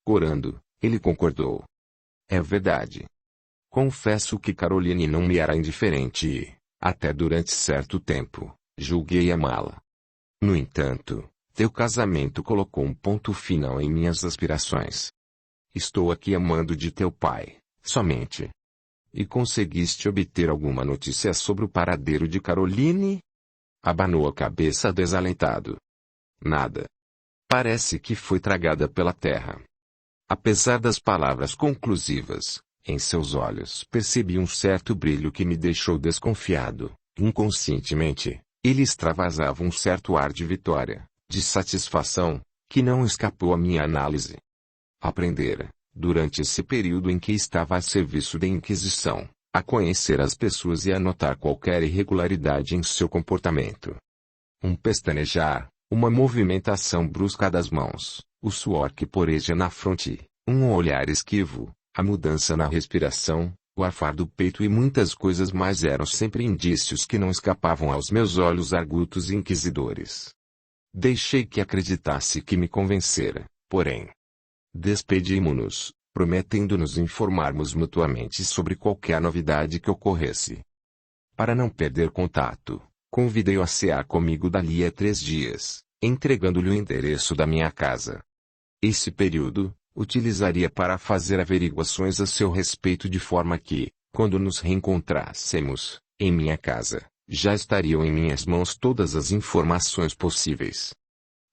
Corando, ele concordou. É verdade. Confesso que Caroline não me era indiferente e, até durante certo tempo, julguei amá-la. No entanto, teu casamento colocou um ponto final em minhas aspirações. Estou aqui amando de teu pai, somente. E conseguiste obter alguma notícia sobre o paradeiro de Caroline? Abanou a cabeça desalentado. Nada. Parece que foi tragada pela terra. Apesar das palavras conclusivas, em seus olhos percebi um certo brilho que me deixou desconfiado. Inconscientemente, ele extravasava um certo ar de vitória, de satisfação, que não escapou à minha análise. Aprendera, durante esse período em que estava a serviço da Inquisição, a conhecer as pessoas e a notar qualquer irregularidade em seu comportamento. Um pestanejar, uma movimentação brusca das mãos, o suor que poreja na fronte, um olhar esquivo, a mudança na respiração, o arfar do peito e muitas coisas mais eram sempre indícios que não escapavam aos meus olhos argutos e inquisidores. Deixei que acreditasse que me convencera, porém. Despedimo-nos, prometendo nos informarmos mutuamente sobre qualquer novidade que ocorresse. Para não perder contato, convidei-o a cear comigo dali a 3 dias, entregando-lhe o endereço da minha casa. Esse período, utilizaria para fazer averiguações a seu respeito de forma que, quando nos reencontrássemos, em minha casa, já estariam em minhas mãos todas as informações possíveis.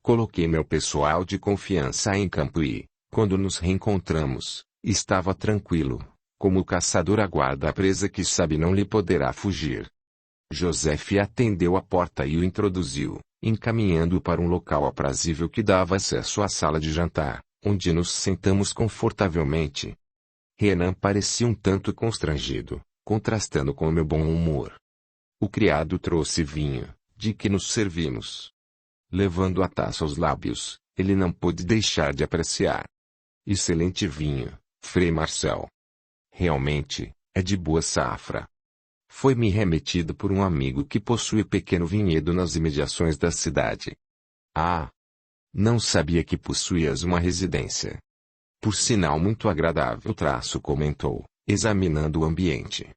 Coloquei meu pessoal de confiança em campo e, quando nos reencontramos, estava tranquilo, como o caçador aguarda a presa que sabe não lhe poderá fugir. Joseph atendeu a porta e o introduziu, encaminhando-o para um local aprazível que dava acesso à sala de jantar, onde nos sentamos confortavelmente. Renan parecia um tanto constrangido, contrastando com o meu bom humor. O criado trouxe vinho, de que nos servimos. Levando a taça aos lábios, ele não pôde deixar de apreciar. Excelente vinho, Frei Marcel. Realmente, é de boa safra. Foi-me remetido por um amigo que possui pequeno vinhedo nas imediações da cidade. Ah! Não sabia que possuías uma residência. Por sinal muito agradável traço comentou, examinando o ambiente.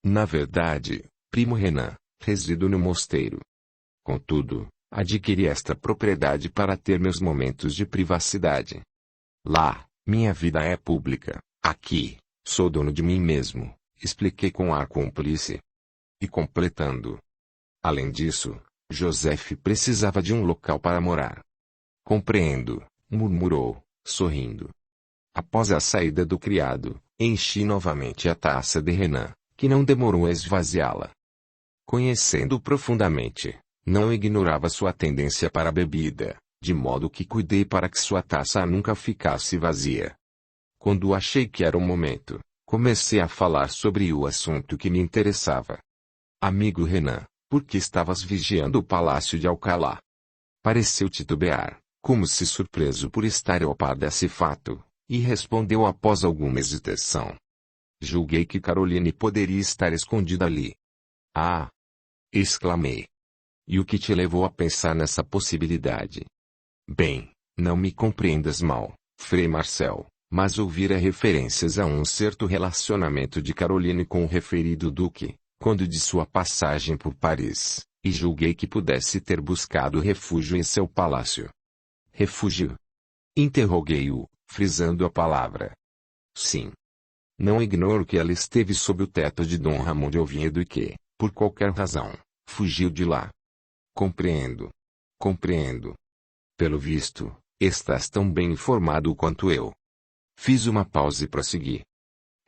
Na verdade, primo Renan, resido no mosteiro. Contudo, adquiri esta propriedade para ter meus momentos de privacidade. Lá, minha vida é pública. Aqui, sou dono de mim mesmo, expliquei com ar cúmplice. E completando. Além disso, Joseph precisava de um local para morar. Compreendo, murmurou, sorrindo. Após a saída do criado, enchi novamente a taça de Renan, que não demorou a esvaziá-la. Conhecendo-o profundamente, não ignorava sua tendência para a bebida, de modo que cuidei para que sua taça nunca ficasse vazia. Quando achei que era o momento, comecei a falar sobre o assunto que me interessava. Amigo Renan, por que estavas vigiando o palácio de Alcalá? Pareceu titubear, como se surpreso por estar ao par desse fato, e respondeu após alguma hesitação. Julguei que Caroline poderia estar escondida ali. Ah! Exclamei. E o que te levou a pensar nessa possibilidade? Bem, não me compreendas mal, Frei Marcel, mas ouvira referências a um certo relacionamento de Caroline com o referido duque, quando de sua passagem por Paris, e julguei que pudesse ter buscado refúgio em seu palácio. Refúgio? Interroguei-o, frisando a palavra. Sim. Não ignoro que ela esteve sob o teto de Dom Ramon de Oviedo e que, por qualquer razão, fugiu de lá. Compreendo. Compreendo. Pelo visto, estás tão bem informado quanto eu. Fiz uma pausa e prossegui.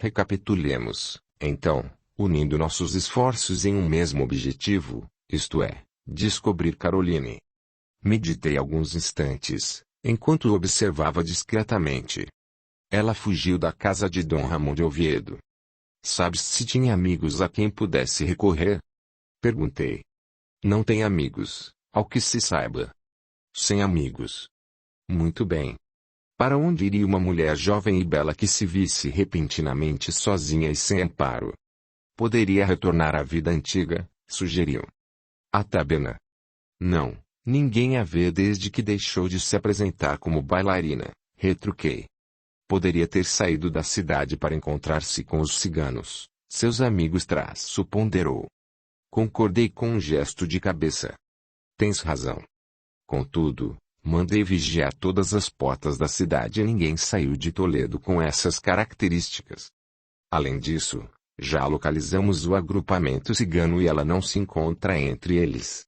Recapitulemos, então, unindo nossos esforços em um mesmo objetivo, isto é, descobrir Caroline. Meditei alguns instantes, enquanto o observava discretamente. Ela fugiu da casa de Dom Ramon de Oviedo. Sabes se tinha amigos a quem pudesse recorrer? Perguntei. Não tem amigos, ao que se saiba. Sem amigos. Muito bem. Para onde iria uma mulher jovem e bela que se visse repentinamente sozinha e sem amparo? Poderia retornar à vida antiga, sugeriu. A taberna. Não, ninguém a vê desde que deixou de se apresentar como bailarina, retruquei. Poderia ter saído da cidade para encontrar-se com os ciganos, seus amigos ponderou. Concordei com um gesto de cabeça. Tens razão. Contudo, mandei vigiar todas as portas da cidade e ninguém saiu de Toledo com essas características. Além disso, já localizamos o agrupamento cigano e ela não se encontra entre eles.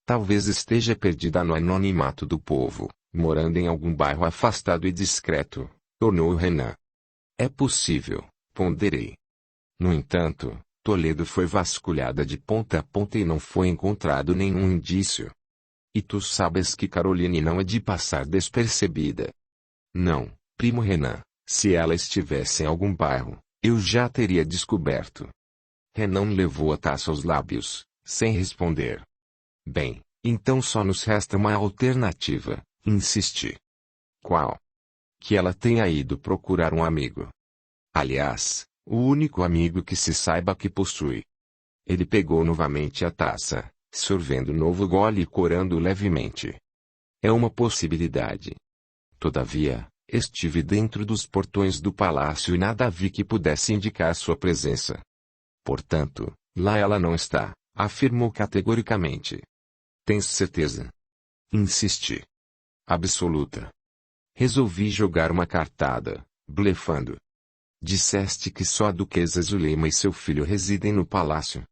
Talvez esteja perdida no anonimato do povo, morando em algum bairro afastado e discreto, tornou Renan. É possível, ponderei. No entanto, Toledo foi vasculhada de ponta a ponta e não foi encontrado nenhum indício. E tu sabes que Caroline não é de passar despercebida. Não, primo Renan, se ela estivesse em algum bairro, eu já teria descoberto. Renan levou a taça aos lábios, sem responder. Bem, então só nos resta uma alternativa, insisti. Qual? Que ela tenha ido procurar um amigo. Aliás, o único amigo que se saiba que possui. Ele pegou novamente a taça, sorvendo novo gole e corando levemente. É uma possibilidade. Todavia, estive dentro dos portões do palácio e nada vi que pudesse indicar sua presença. Portanto, lá ela não está, afirmou categoricamente. Tens certeza? Insisti. Absoluta. Resolvi jogar uma cartada, blefando. Disseste que só a duquesa Zulema e seu filho residem no palácio.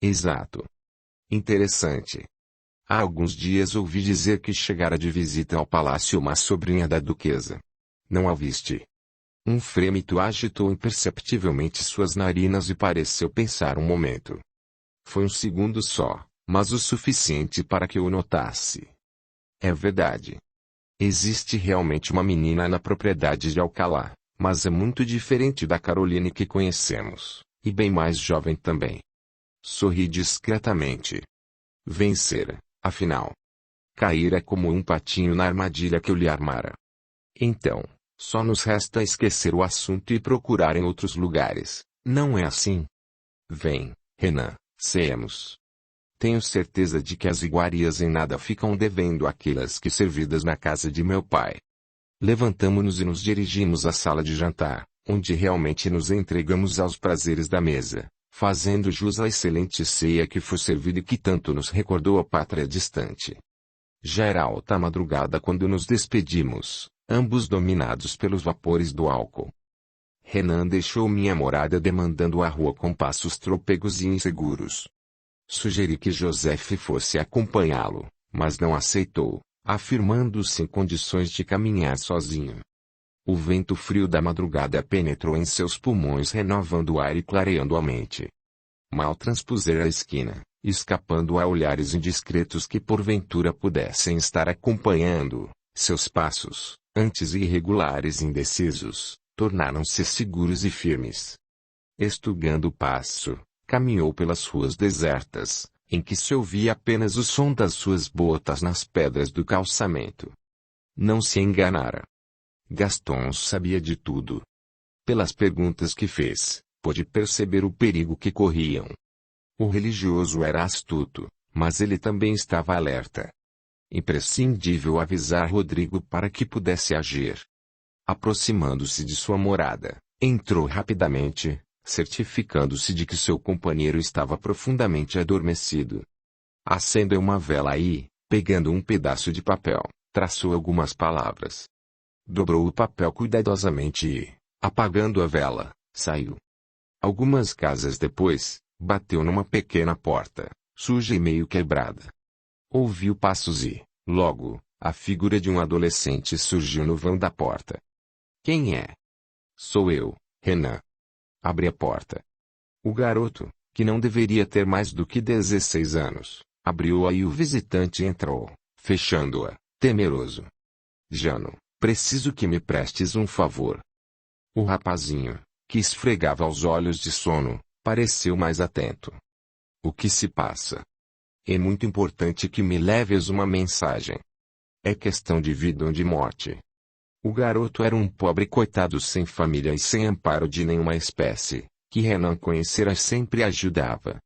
Exato. Interessante. Há alguns dias ouvi dizer que chegara de visita ao palácio uma sobrinha da duquesa. Não a viste? Um frêmito agitou imperceptivelmente suas narinas e pareceu pensar um momento. Foi um segundo só, mas o suficiente para que eu notasse. É verdade. Existe realmente uma menina na propriedade de Alcalá, mas é muito diferente da Caroline que conhecemos, e bem mais jovem também. Sorri discretamente. Vencera, afinal. Caíra como um patinho na armadilha que eu lhe armara. Então, só nos resta esquecer o assunto e procurar em outros lugares, não é assim? Vem, Renan, ceemos. Tenho certeza de que as iguarias em nada ficam devendo aquelas que servidas na casa de meu pai. Levantamo-nos e nos dirigimos à sala de jantar, onde realmente nos entregamos aos prazeres da mesa, fazendo jus à excelente ceia que foi servida e que tanto nos recordou a pátria distante. Já era alta madrugada quando nos despedimos, ambos dominados pelos vapores do álcool. Renan deixou minha morada demandando a rua com passos trôpegos e inseguros. Sugeri que Joseph fosse acompanhá-lo, mas não aceitou, afirmando-se em condições de caminhar sozinho. O vento frio da madrugada penetrou em seus pulmões, renovando o ar e clareando a mente. Mal transpusera a esquina, escapando a olhares indiscretos que porventura pudessem estar acompanhando, seus passos, antes irregulares e indecisos, tornaram-se seguros e firmes. Estugando o passo, caminhou pelas ruas desertas, em que se ouvia apenas o som das suas botas nas pedras do calçamento. Não se enganara. Gaston sabia de tudo. Pelas perguntas que fez, pôde perceber o perigo que corriam. O religioso era astuto, mas ele também estava alerta. Imprescindível avisar Rodrigo para que pudesse agir. Aproximando-se de sua morada, entrou rapidamente, certificando-se de que seu companheiro estava profundamente adormecido. Acendeu uma vela e, pegando um pedaço de papel, traçou algumas palavras. Dobrou o papel cuidadosamente e, apagando a vela, saiu. Algumas casas depois, bateu numa pequena porta, suja e meio quebrada. Ouviu passos e, logo, a figura de um adolescente surgiu no vão da porta. Quem é? Sou eu, Renan. Abre a porta. O garoto, que não deveria ter mais do que 16 anos, abriu-a e o visitante entrou, fechando-a, temeroso. Jano, preciso que me prestes um favor. O rapazinho, que esfregava os olhos de sono, pareceu mais atento. O que se passa? É muito importante que me leves uma mensagem. É questão de vida ou de morte. O garoto era um pobre coitado sem família e sem amparo de nenhuma espécie, que Renan conhecera e sempre ajudava.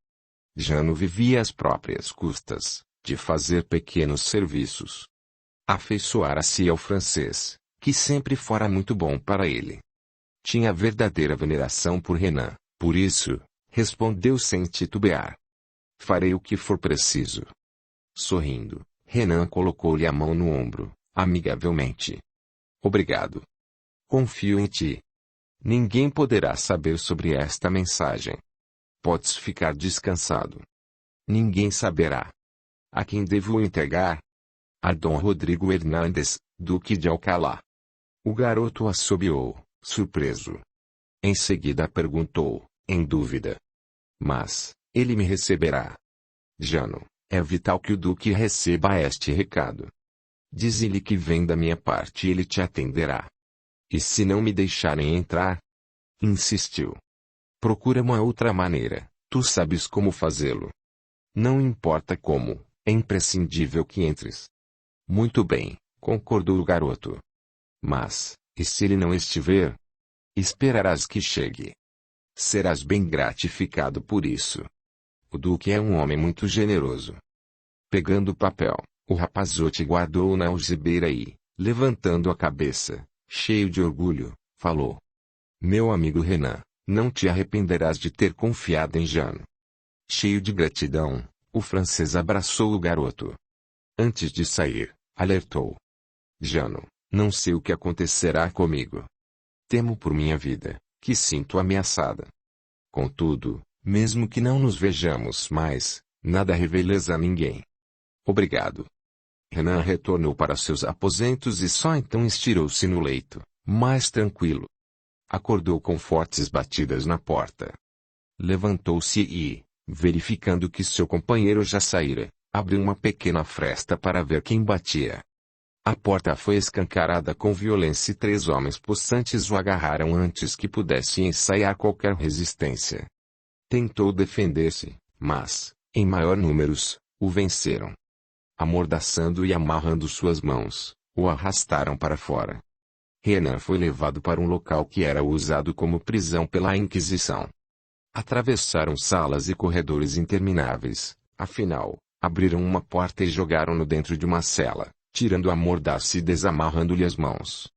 Jano vivia às próprias custas, de fazer pequenos serviços. Afeiçoara-se ao francês, que sempre fora muito bom para ele. Tinha verdadeira veneração por Renan, por isso, respondeu sem titubear. Farei o que for preciso. Sorrindo, Renan colocou-lhe a mão no ombro, amigavelmente. Obrigado. Confio em ti. Ninguém poderá saber sobre esta mensagem. Podes ficar descansado. Ninguém saberá. A quem devo entregar? A Dom Rodrigo Hernández, Duque de Alcalá. O garoto assobiou, surpreso. Em seguida perguntou, em dúvida. Mas, ele me receberá? Jano, É vital que o Duque receba este recado. Dize-lhe que vem da minha parte e ele te atenderá. E se não me deixarem entrar? Insistiu. Procura uma outra maneira, tu sabes como fazê-lo. Não importa como, é imprescindível que entres. Muito bem, concordou o garoto. Mas, e se ele não estiver? Esperarás que chegue. Serás bem gratificado por isso. O Duque é um homem muito generoso. Pegando o papel, o rapazote guardou-o na algibeira e, levantando a cabeça, cheio de orgulho, falou. Meu amigo Renan, não te arrependerás de ter confiado em Jano. Cheio de gratidão, o francês abraçou o garoto. Antes de sair, alertou. Jano, não sei o que acontecerá comigo. Temo por minha vida, que sinto ameaçada. Contudo, mesmo que não nos vejamos mais, nada reveles a ninguém. Obrigado. Renan retornou para seus aposentos e só então estirou-se no leito, mais tranquilo. Acordou com fortes batidas na porta. Levantou-se e, verificando que seu companheiro já saíra, abriu uma pequena fresta para ver quem batia. A porta foi escancarada com violência e 3 homens possantes o agarraram antes que pudesse ensaiar qualquer resistência. Tentou defender-se, mas, em maior números, o venceram. Amordaçando e amarrando suas mãos, o arrastaram para fora. Renan foi levado para um local que era usado como prisão pela Inquisição. Atravessaram salas e corredores intermináveis, afinal, abriram uma porta e jogaram-no dentro de uma cela, tirando a mordaça e desamarrando-lhe as mãos.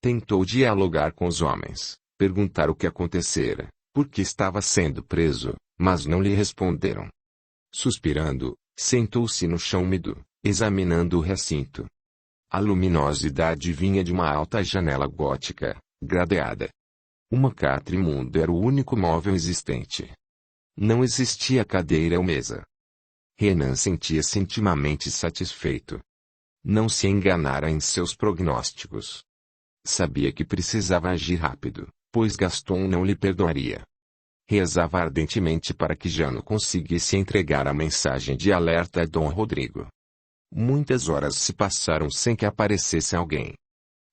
Tentou dialogar com os homens, perguntar o que acontecera, por que estava sendo preso, mas não lhe responderam. Suspirando, sentou-se no chão úmido, examinando o recinto. A luminosidade vinha de uma alta janela gótica, gradeada. Uma catre imunda era o único móvel existente. Não existia cadeira ou mesa. Renan sentia-se intimamente satisfeito. Não se enganara em seus prognósticos. Sabia que precisava agir rápido, pois Gaston não lhe perdoaria. Rezava ardentemente para que Jano conseguisse entregar a mensagem de alerta a Dom Rodrigo. Muitas horas se passaram sem que aparecesse alguém.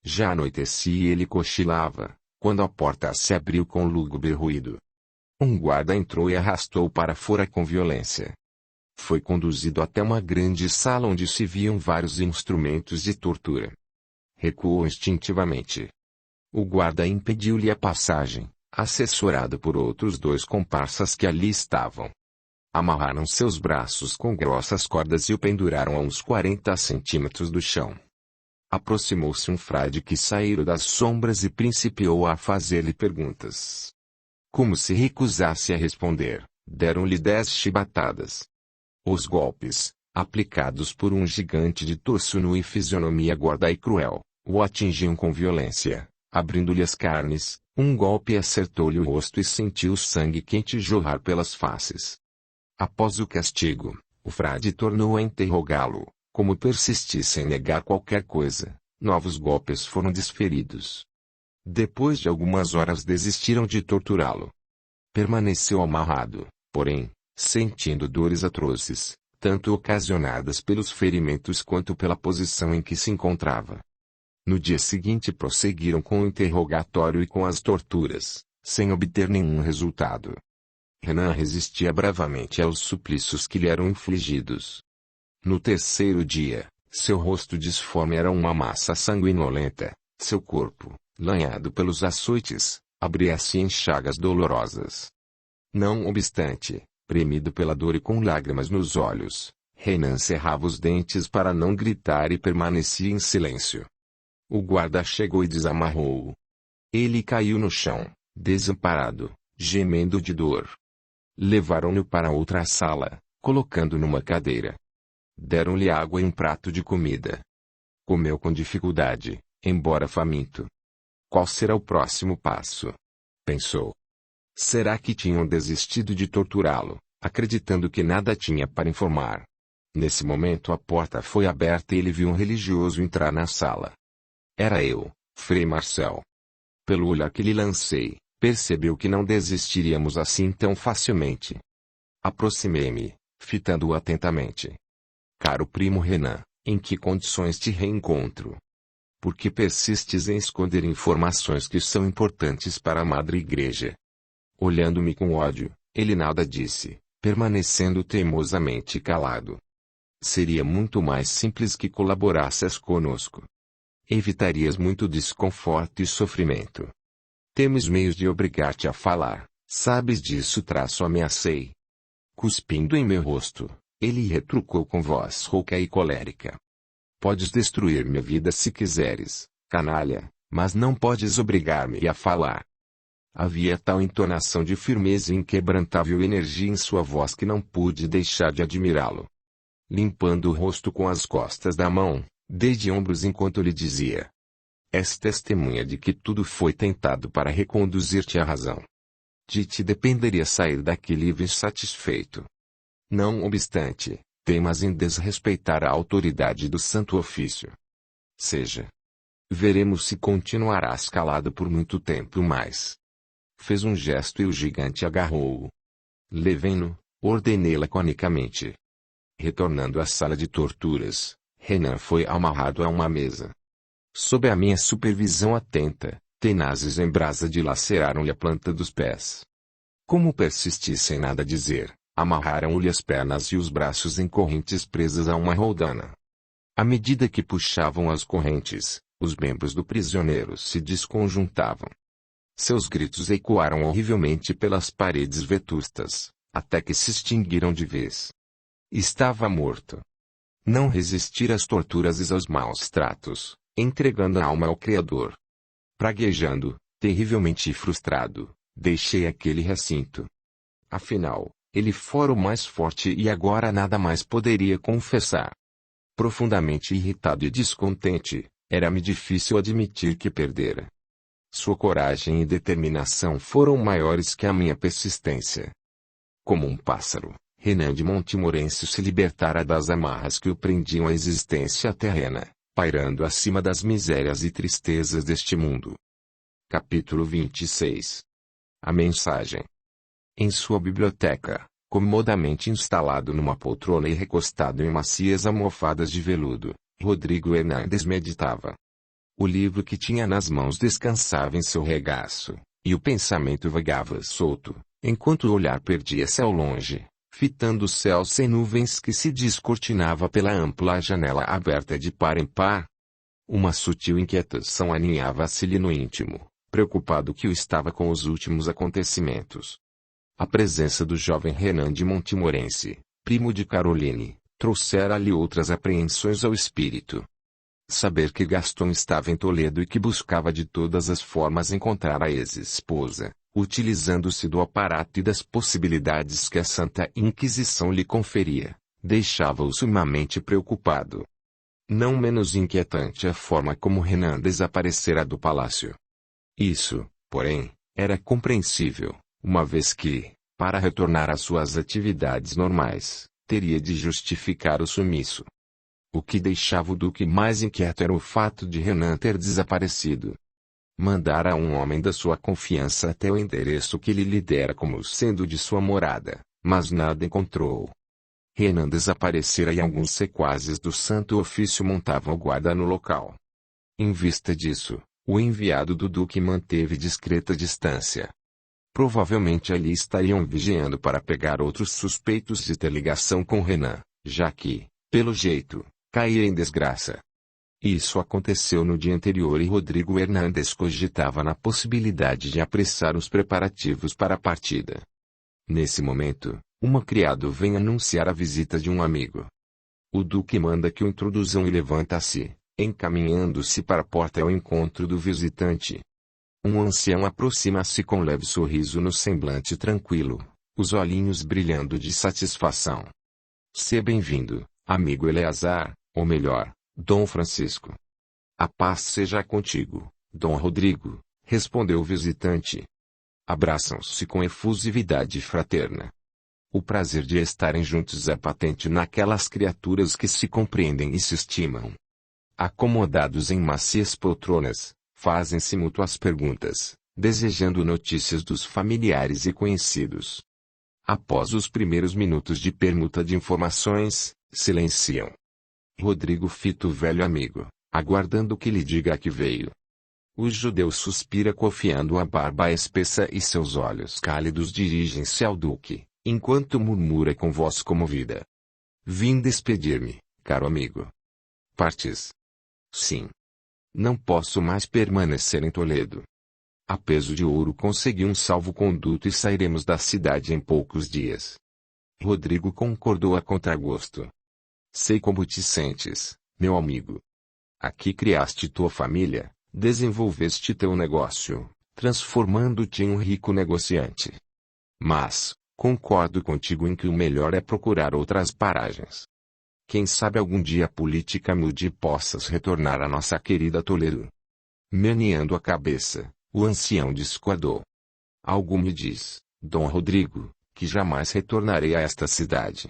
Já anoitecia e ele cochilava, quando a porta se abriu com lúgubre ruído. Um guarda entrou e arrastou-o para fora com violência. Foi conduzido até uma grande sala onde se viam vários instrumentos de tortura. Recuou instintivamente. O guarda impediu-lhe a passagem, assessorado por outros 2 comparsas que ali estavam. Amarraram seus braços com grossas cordas e o penduraram a uns 40 centímetros do chão. Aproximou-se um frade que saíra das sombras e principiou a fazer-lhe perguntas. Como se recusasse a responder, deram-lhe 10 chibatadas. Os golpes, aplicados por um gigante de torso nu e fisionomia gorda e cruel, o atingiam com violência, abrindo-lhe as carnes. Um golpe acertou-lhe o rosto e sentiu o sangue quente jorrar pelas faces. Após o castigo, o frade tornou a interrogá-lo. Como persistisse em negar qualquer coisa, novos golpes foram desferidos. Depois de algumas horas desistiram de torturá-lo. Permaneceu amarrado, porém, sentindo dores atroces, tanto ocasionadas pelos ferimentos quanto pela posição em que se encontrava. No dia seguinte prosseguiram com o interrogatório e com as torturas, sem obter nenhum resultado. Renan resistia bravamente aos suplícios que lhe eram infligidos. No 3º dia, seu rosto disforme era uma massa sanguinolenta, seu corpo, lanhado pelos açoites, abria-se em chagas dolorosas. Não obstante, premido pela dor e com lágrimas nos olhos, Renan cerrava os dentes para não gritar e permanecia em silêncio. O guarda chegou e desamarrou-o. Ele caiu no chão, desamparado, gemendo de dor. Levaram-no para outra sala, colocando numa cadeira. Deram-lhe água e um prato de comida. Comeu com dificuldade, embora faminto. Qual será o próximo passo? Pensou. Será que tinham desistido de torturá-lo, acreditando que nada tinha para informar? Nesse momento a porta foi aberta e ele viu um religioso entrar na sala. Era eu, Frei Marcel. Pelo olhar que lhe lancei, percebeu que não desistiríamos assim tão facilmente. Aproximei-me, fitando-o atentamente. Caro primo Renan, em que condições te reencontro? Por que persistes em esconder informações que são importantes para a Madre Igreja? Olhando-me com ódio, ele nada disse, permanecendo teimosamente calado. Seria muito mais simples que colaborasses conosco. Evitarias muito desconforto e sofrimento. Temos meios de obrigar-te a falar, sabes disso? Ameacei. Cuspindo em meu rosto, ele retrucou com voz rouca e colérica. Podes destruir minha vida se quiseres, canalha, mas não podes obrigar-me a falar. Havia tal entonação de firmeza e inquebrantável energia em sua voz que não pude deixar de admirá-lo. Limpando o rosto com as costas da mão, dei de ombros enquanto lhe dizia: és testemunha de que tudo foi tentado para reconduzir-te à razão. De ti dependeria sair daqui livre e satisfeito. Não obstante, teimas em desrespeitar a autoridade do Santo Ofício. Seja. Veremos se continuarás calado por muito tempo mais. Fez um gesto e o gigante agarrou-o. Levem-no, ordenei laconicamente. Retornando à sala de torturas, Renan foi amarrado a uma mesa. Sob a minha supervisão atenta, tenazes em brasa dilaceraram-lhe a planta dos pés. Como persisti sem nada dizer, amarraram-lhe as pernas e os braços em correntes presas a uma roldana. À medida que puxavam as correntes, os membros do prisioneiro se desconjuntavam. Seus gritos ecoaram horrivelmente pelas paredes vetustas, até que se extinguiram de vez. Estava morto. Não resistir às torturas e aos maus tratos, entregando a alma ao Criador. Praguejando, terrivelmente frustrado, deixei aquele recinto. Afinal, ele fora o mais forte e agora nada mais poderia confessar. Profundamente irritado e descontente, era-me difícil admitir que perdera. Sua coragem e determinação foram maiores que a minha persistência. Como um pássaro, Renan de Montimorency se libertara das amarras que o prendiam à existência terrena, pairando acima das misérias e tristezas deste mundo. Capítulo 26. A mensagem. Em sua biblioteca, comodamente instalado numa poltrona e recostado em macias almofadas de veludo, Rodrigo Hernandes meditava. O livro que tinha nas mãos descansava em seu regaço, e o pensamento vagava solto, enquanto o olhar perdia-se ao longe, fitando o céu sem nuvens que se descortinava pela ampla janela aberta de par em par. Uma sutil inquietação aninhava-se-lhe no íntimo, preocupado que o estava com os últimos acontecimentos. A presença do jovem Renan de Montimorency, primo de Caroline, trouxera-lhe outras apreensões ao espírito. Saber que Gaston estava em Toledo e que buscava de todas as formas encontrar a ex-esposa, utilizando-se do aparato e das possibilidades que a Santa Inquisição lhe conferia, deixava-o sumamente preocupado. Não menos inquietante a forma como Renan desaparecera do palácio. Isso, porém, era compreensível, uma vez que, para retornar às suas atividades normais, teria de justificar o sumiço. O que deixava o duque mais inquieto era o fato de Renan ter desaparecido. Mandara um homem da sua confiança até o endereço que lhe dera como sendo de sua morada, mas nada encontrou. Renan desaparecera e alguns sequazes do Santo Ofício montavam guarda no local. Em vista disso, o enviado do duque manteve discreta distância. Provavelmente ali estariam vigiando para pegar outros suspeitos de ter ligação com Renan, já que, pelo jeito, caía em desgraça. Isso aconteceu no dia anterior e Rodrigo Hernandes cogitava na possibilidade de apressar os preparativos para a partida. Nesse momento, uma criada vem anunciar a visita de um amigo. O duque manda que o introduzam e levanta-se, encaminhando-se para a porta ao encontro do visitante. Um ancião aproxima-se com leve sorriso no semblante tranquilo, os olhinhos brilhando de satisfação. Seja bem-vindo, amigo Eleazar, ou melhor, Dom Francisco. A paz seja contigo, Dom Rodrigo, respondeu o visitante. Abraçam-se com efusividade fraterna. O prazer de estarem juntos é patente naquelas criaturas que se compreendem e se estimam. Acomodados em macias poltronas, fazem-se mútuas perguntas, desejando notícias dos familiares e conhecidos. Após os primeiros minutos de permuta de informações, silenciam. Rodrigo fita o velho amigo, aguardando que lhe diga a que veio. O judeu suspira cofiando a barba espessa e seus olhos cálidos dirigem-se ao duque, enquanto murmura com voz comovida. Vim despedir-me, caro amigo. Partis? Sim. Não posso mais permanecer em Toledo. A peso de ouro consegui um salvo-conduto e sairemos da cidade em poucos dias. Rodrigo concordou a contragosto. Sei como te sentes, meu amigo. Aqui criaste tua família, desenvolveste teu negócio, transformando-te em um rico negociante. Mas, concordo contigo em que o melhor é procurar outras paragens. Quem sabe algum dia a política mude e possas retornar à nossa querida Toledo. Meneando a cabeça, o ancião discordou. Algo me diz, Dom Rodrigo, que jamais retornarei a esta cidade.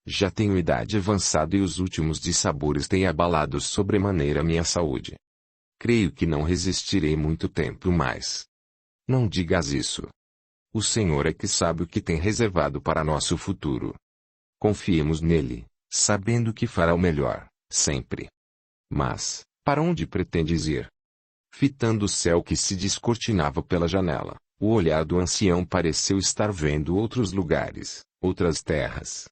Já tenho idade avançada e os últimos dissabores têm abalado sobremaneira minha saúde. Creio que não resistirei muito tempo mais. Não digas isso. O Senhor é que sabe o que tem reservado para nosso futuro. Confiemos nele, sabendo que fará o melhor, sempre. Mas, para onde pretendes ir? Fitando o céu que se descortinava pela janela, o olhar do ancião pareceu estar vendo outros lugares, outras terras.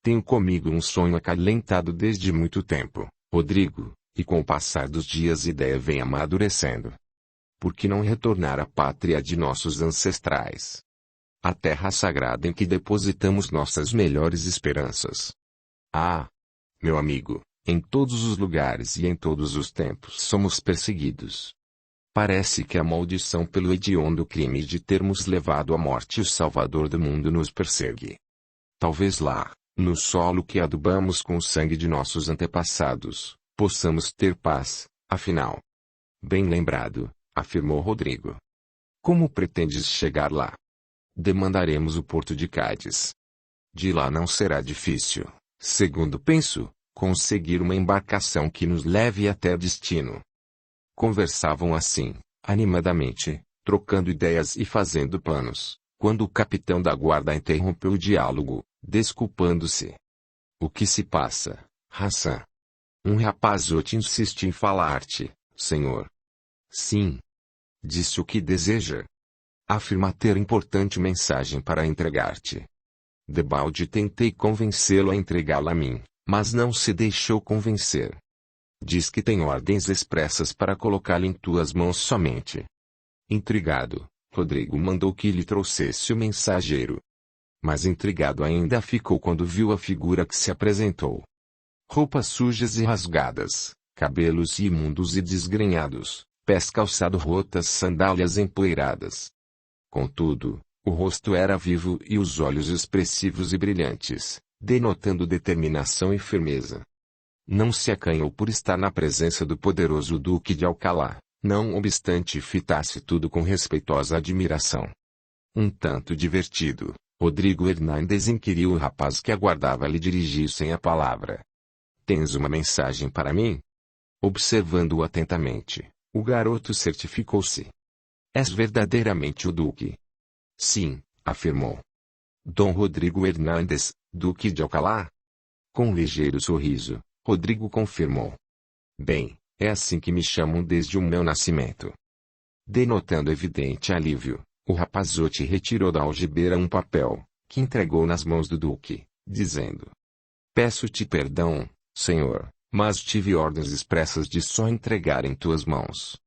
Tenho comigo um sonho acalentado desde muito tempo, Rodrigo, e com o passar dos dias a ideia vem amadurecendo. Por que não retornar à pátria de nossos ancestrais? A terra sagrada em que depositamos nossas melhores esperanças. Ah! Meu amigo, em todos os lugares e em todos os tempos somos perseguidos. Parece que a maldição pelo hediondo crime de termos levado à morte o Salvador do mundo nos persegue. Talvez lá, no solo que adubamos com o sangue de nossos antepassados, possamos ter paz, afinal. Bem lembrado, afirmou Rodrigo. Como pretendes chegar lá? Demandaremos o porto de Cádiz. De lá não será difícil, segundo penso, conseguir uma embarcação que nos leve até destino. Conversavam assim, animadamente, trocando ideias e fazendo planos, quando o capitão da guarda interrompeu o diálogo, desculpando-se. O que se passa, Hassan? Um rapazote insiste em falar-te, senhor. Sim. Disse o que deseja. Afirma ter importante mensagem para entregar-te. Debalde tentei convencê-lo a entregá-la a mim, mas não se deixou convencer. Diz que tem ordens expressas para colocá-la em tuas mãos somente. Intrigado, Rodrigo mandou que lhe trouxesse o mensageiro. Mas intrigado ainda ficou quando viu a figura que se apresentou. Roupas sujas e rasgadas, cabelos imundos e desgrenhados, pés calçados rotas, sandálias empoeiradas. Contudo, o rosto era vivo e os olhos expressivos e brilhantes, denotando determinação e firmeza. Não se acanhou por estar na presença do poderoso Duque de Alcalá, não obstante fitasse tudo com respeitosa admiração. Um tanto divertido, Rodrigo Hernández inquiriu o rapaz que aguardava lhe dirigissem a palavra. Tens uma mensagem para mim? Observando-o atentamente, o garoto certificou-se. És verdadeiramente o Duque? Sim, afirmou. Dom Rodrigo Hernández, Duque de Alcalá? Com um ligeiro sorriso, Rodrigo confirmou. Bem, é assim que me chamam desde o meu nascimento. Denotando evidente alívio, o rapazote retirou da algibeira um papel, que entregou nas mãos do Duque, dizendo: Peço-te perdão, senhor, mas tive ordens expressas de só entregar em tuas mãos.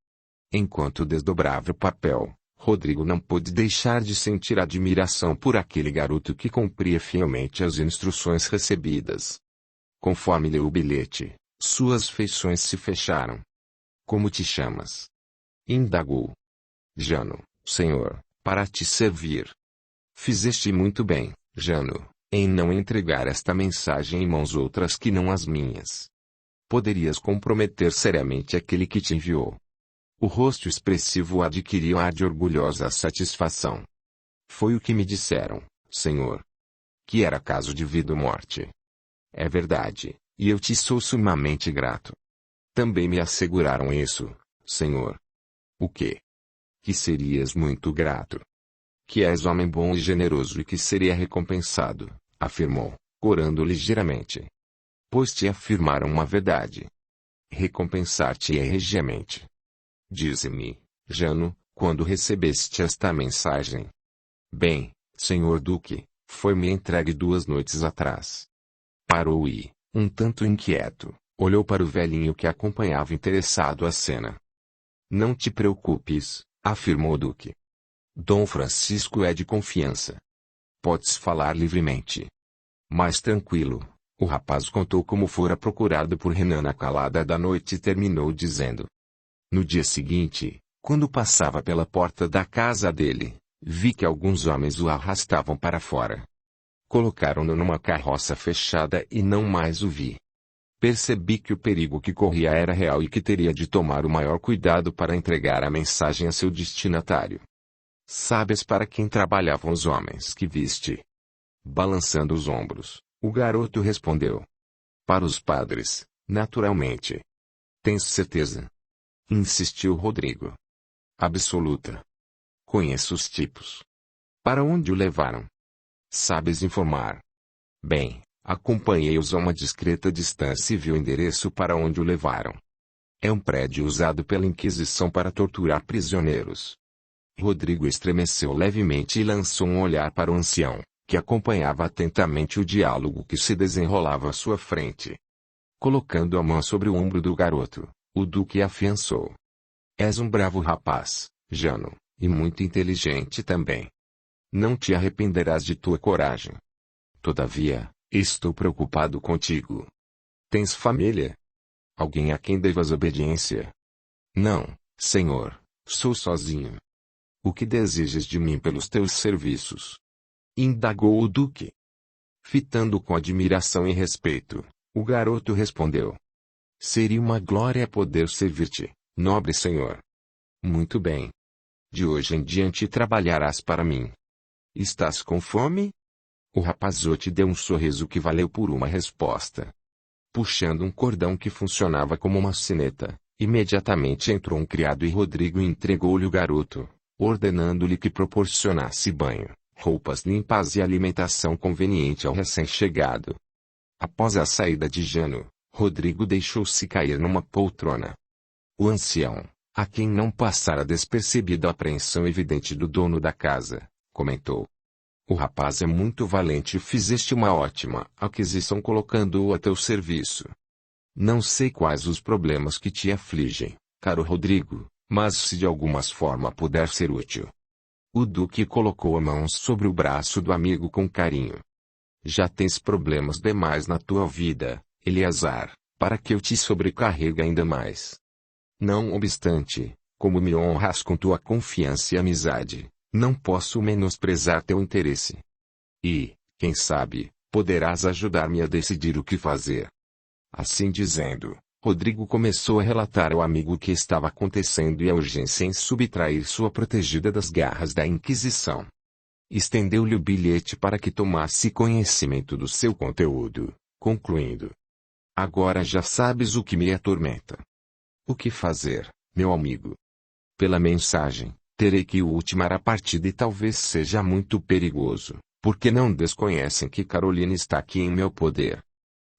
Enquanto desdobrava o papel, Rodrigo não pôde deixar de sentir admiração por aquele garoto que cumpria fielmente as instruções recebidas. Conforme leu o bilhete, suas feições se fecharam. Como te chamas? Indagou. Jano, senhor, para te servir. Fizeste muito bem, Jano, em não entregar esta mensagem em mãos outras que não as minhas. Poderias comprometer seriamente aquele que te enviou. O rosto expressivo adquiriu ar de orgulhosa satisfação. Foi o que me disseram, senhor. Que era caso de vida ou morte. É verdade, e eu te sou sumamente grato. Também me asseguraram isso, senhor. O quê? Que serias muito grato. que és homem bom e generoso e que seria recompensado, afirmou, corando ligeiramente. Pois te afirmaram uma verdade. Recompensar-te-ei regiamente. Dize-me, Jano, quando recebeste esta mensagem? Bem, senhor Duque, foi-me entregue 2 noites atrás. Parou e, um tanto inquieto, olhou para o velhinho que acompanhava interessado a cena. Não te preocupes, afirmou o Duque. Dom Francisco é de confiança. Podes falar livremente. Mais tranquilo, o rapaz contou como fora procurado por Renan na calada da noite e terminou dizendo. No dia seguinte, quando passava pela porta da casa dele, vi que alguns homens o arrastavam para fora. Colocaram-no numa carroça fechada e não mais o vi. Percebi que o perigo que corria era real e que teria de tomar o maior cuidado para entregar a mensagem a seu destinatário. Sabes para quem trabalhavam os homens que viste? Balançando os ombros, o garoto respondeu. Para os padres, naturalmente. Tens certeza? Insistiu Rodrigo. Absoluta. Conheço os tipos. Para onde o levaram? Sabes informar? Bem, acompanhei-os a uma discreta distância e vi o endereço para onde o levaram. É um prédio usado pela Inquisição para torturar prisioneiros. Rodrigo estremeceu levemente e lançou um olhar para o ancião, que acompanhava atentamente o diálogo que se desenrolava à sua frente. Colocando a mão sobre o ombro do garoto, o Duque afiançou. És um bravo rapaz, Jano, e muito inteligente também. Não te arrependerás de tua coragem. Todavia, estou preocupado contigo. Tens família? Alguém a quem devas obediência? Não, senhor, sou sozinho. O que desejas de mim pelos teus serviços? Indagou o Duque. Fitando com admiração e respeito, o garoto respondeu. Seria uma glória poder servir-te, nobre senhor. Muito bem. De hoje em diante trabalharás para mim. Estás com fome? O rapazote deu um sorriso que valeu por uma resposta. Puxando um cordão que funcionava como uma sineta, imediatamente entrou um criado e Rodrigo entregou-lhe o garoto, ordenando-lhe que proporcionasse banho, roupas limpas e alimentação conveniente ao recém-chegado. Após a saída de Jano, Rodrigo deixou-se cair numa poltrona. O ancião, a quem não passara despercebida a apreensão evidente do dono da casa, comentou. O rapaz é muito valente e fizeste uma ótima aquisição colocando-o a teu serviço. Não sei quais os problemas que te afligem, caro Rodrigo, mas se de alguma forma puder ser útil. O Duque colocou a mão sobre o braço do amigo com carinho. Já tens problemas demais na tua vida, Eleazar, para que eu te sobrecarregue ainda mais. Não obstante, como me honras com tua confiança e amizade, não posso menosprezar teu interesse. E, quem sabe, poderás ajudar-me a decidir o que fazer. Assim dizendo, Rodrigo começou a relatar ao amigo o que estava acontecendo e a urgência em subtrair sua protegida das garras da Inquisição. Estendeu-lhe o bilhete para que tomasse conhecimento do seu conteúdo, concluindo. Agora já sabes o que me atormenta. O que fazer, meu amigo? Pela mensagem, terei que ultimar a partida e talvez seja muito perigoso, porque não desconhecem que Carolina está aqui em meu poder.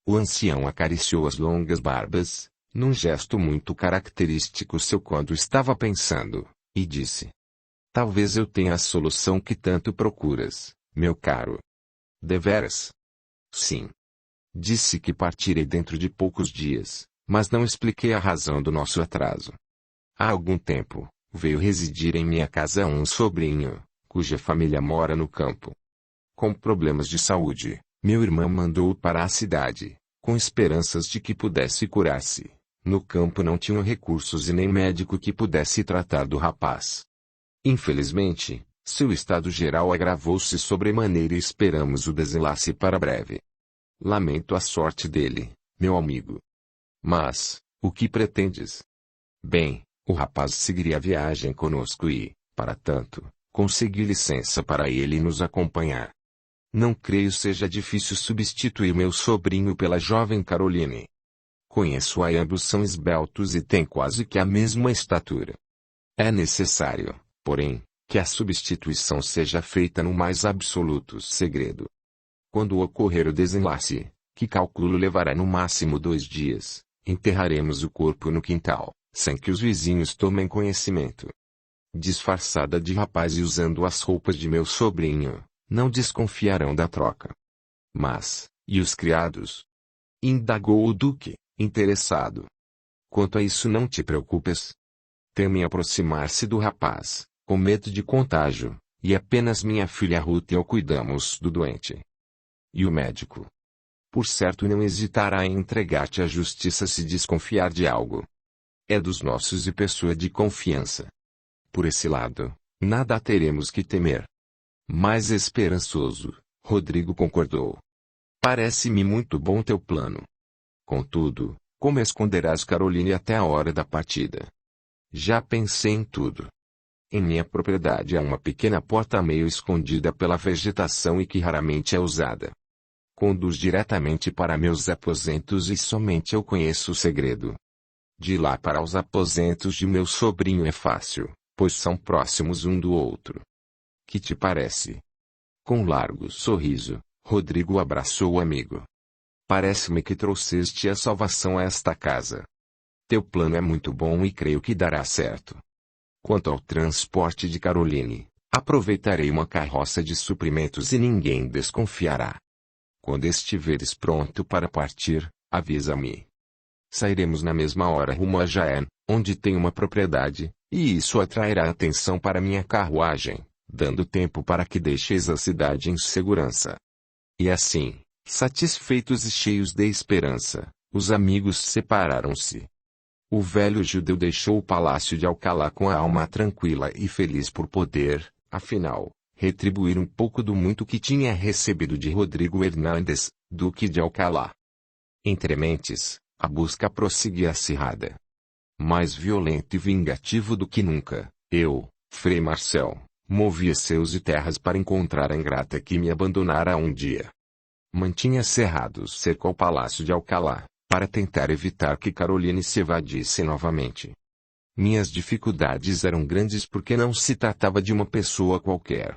O ancião acariciou as longas barbas, num gesto muito característico seu quando estava pensando, e disse. Talvez eu tenha a solução que tanto procuras, meu caro. Deveras? Sim. Disse que partirei dentro de poucos dias, mas não expliquei a razão do nosso atraso. Há algum tempo, veio residir em minha casa um sobrinho, cuja família mora no campo. Com problemas de saúde, meu irmão mandou-o para a cidade, com esperanças de que pudesse curar-se. No campo não tinham recursos e nem médico que pudesse tratar do rapaz. Infelizmente, seu estado geral agravou-se sobremaneira e esperamos o desenlace para breve. Lamento a sorte dele, meu amigo. Mas, o que pretendes? Bem, o rapaz seguiria a viagem conosco e, para tanto, consegui licença para ele nos acompanhar. Não creio seja difícil substituir meu sobrinho pela jovem Caroline. Conheço a ambos são esbeltos e têm quase que a mesma estatura. É necessário, porém, que a substituição seja feita no mais absoluto segredo. Quando ocorrer o desenlace, que calculo levará no máximo 2 dias, enterraremos o corpo no quintal, sem que os vizinhos tomem conhecimento. Disfarçada de rapaz e usando as roupas de meu sobrinho, não desconfiarão da troca. Mas, e os criados? Indagou o duque, interessado. Quanto a isso não te preocupes. Temem aproximar-se do rapaz, com medo de contágio, e apenas minha filha Ruth e eu cuidamos do doente. E o médico? Por certo não hesitará em entregar-te à justiça se desconfiar de algo. É dos nossos e pessoa de confiança. Por esse lado, nada teremos que temer. Mais esperançoso, Rodrigo concordou. Parece-me muito bom teu plano. Contudo, como esconderás Caroline até a hora da partida? Já pensei em tudo. Em minha propriedade há uma pequena porta meio escondida pela vegetação e que raramente é usada. Conduz diretamente para meus aposentos e somente eu conheço o segredo. De lá para os aposentos de meu sobrinho é fácil, pois são próximos um do outro. Que te parece? Com largo sorriso, Rodrigo abraçou o amigo. Parece-me que trouxeste a salvação a esta casa. Teu plano é muito bom e creio que dará certo. Quanto ao transporte de Caroline, aproveitarei uma carroça de suprimentos e ninguém desconfiará. Quando estiveres pronto para partir, avisa-me. Sairemos na mesma hora rumo a Jaén, onde tenho uma propriedade, e isso atrairá atenção para minha carruagem, dando tempo para que deixeis a cidade em segurança. E assim, satisfeitos e cheios de esperança, os amigos separaram-se. O velho judeu deixou o palácio de Alcalá com a alma tranquila e feliz por poder, afinal, retribuir um pouco do muito que tinha recebido de Rodrigo Hernández, duque de Alcalá. Entre mentes, a busca prosseguia acirrada. Mais violento e vingativo do que nunca, eu, Frei Marcel, movia céus e terras para encontrar a ingrata que me abandonara um dia. Mantinha cerrados cerco ao palácio de Alcalá, para tentar evitar que Caroline se evadisse novamente. Minhas dificuldades eram grandes porque não se tratava de uma pessoa qualquer.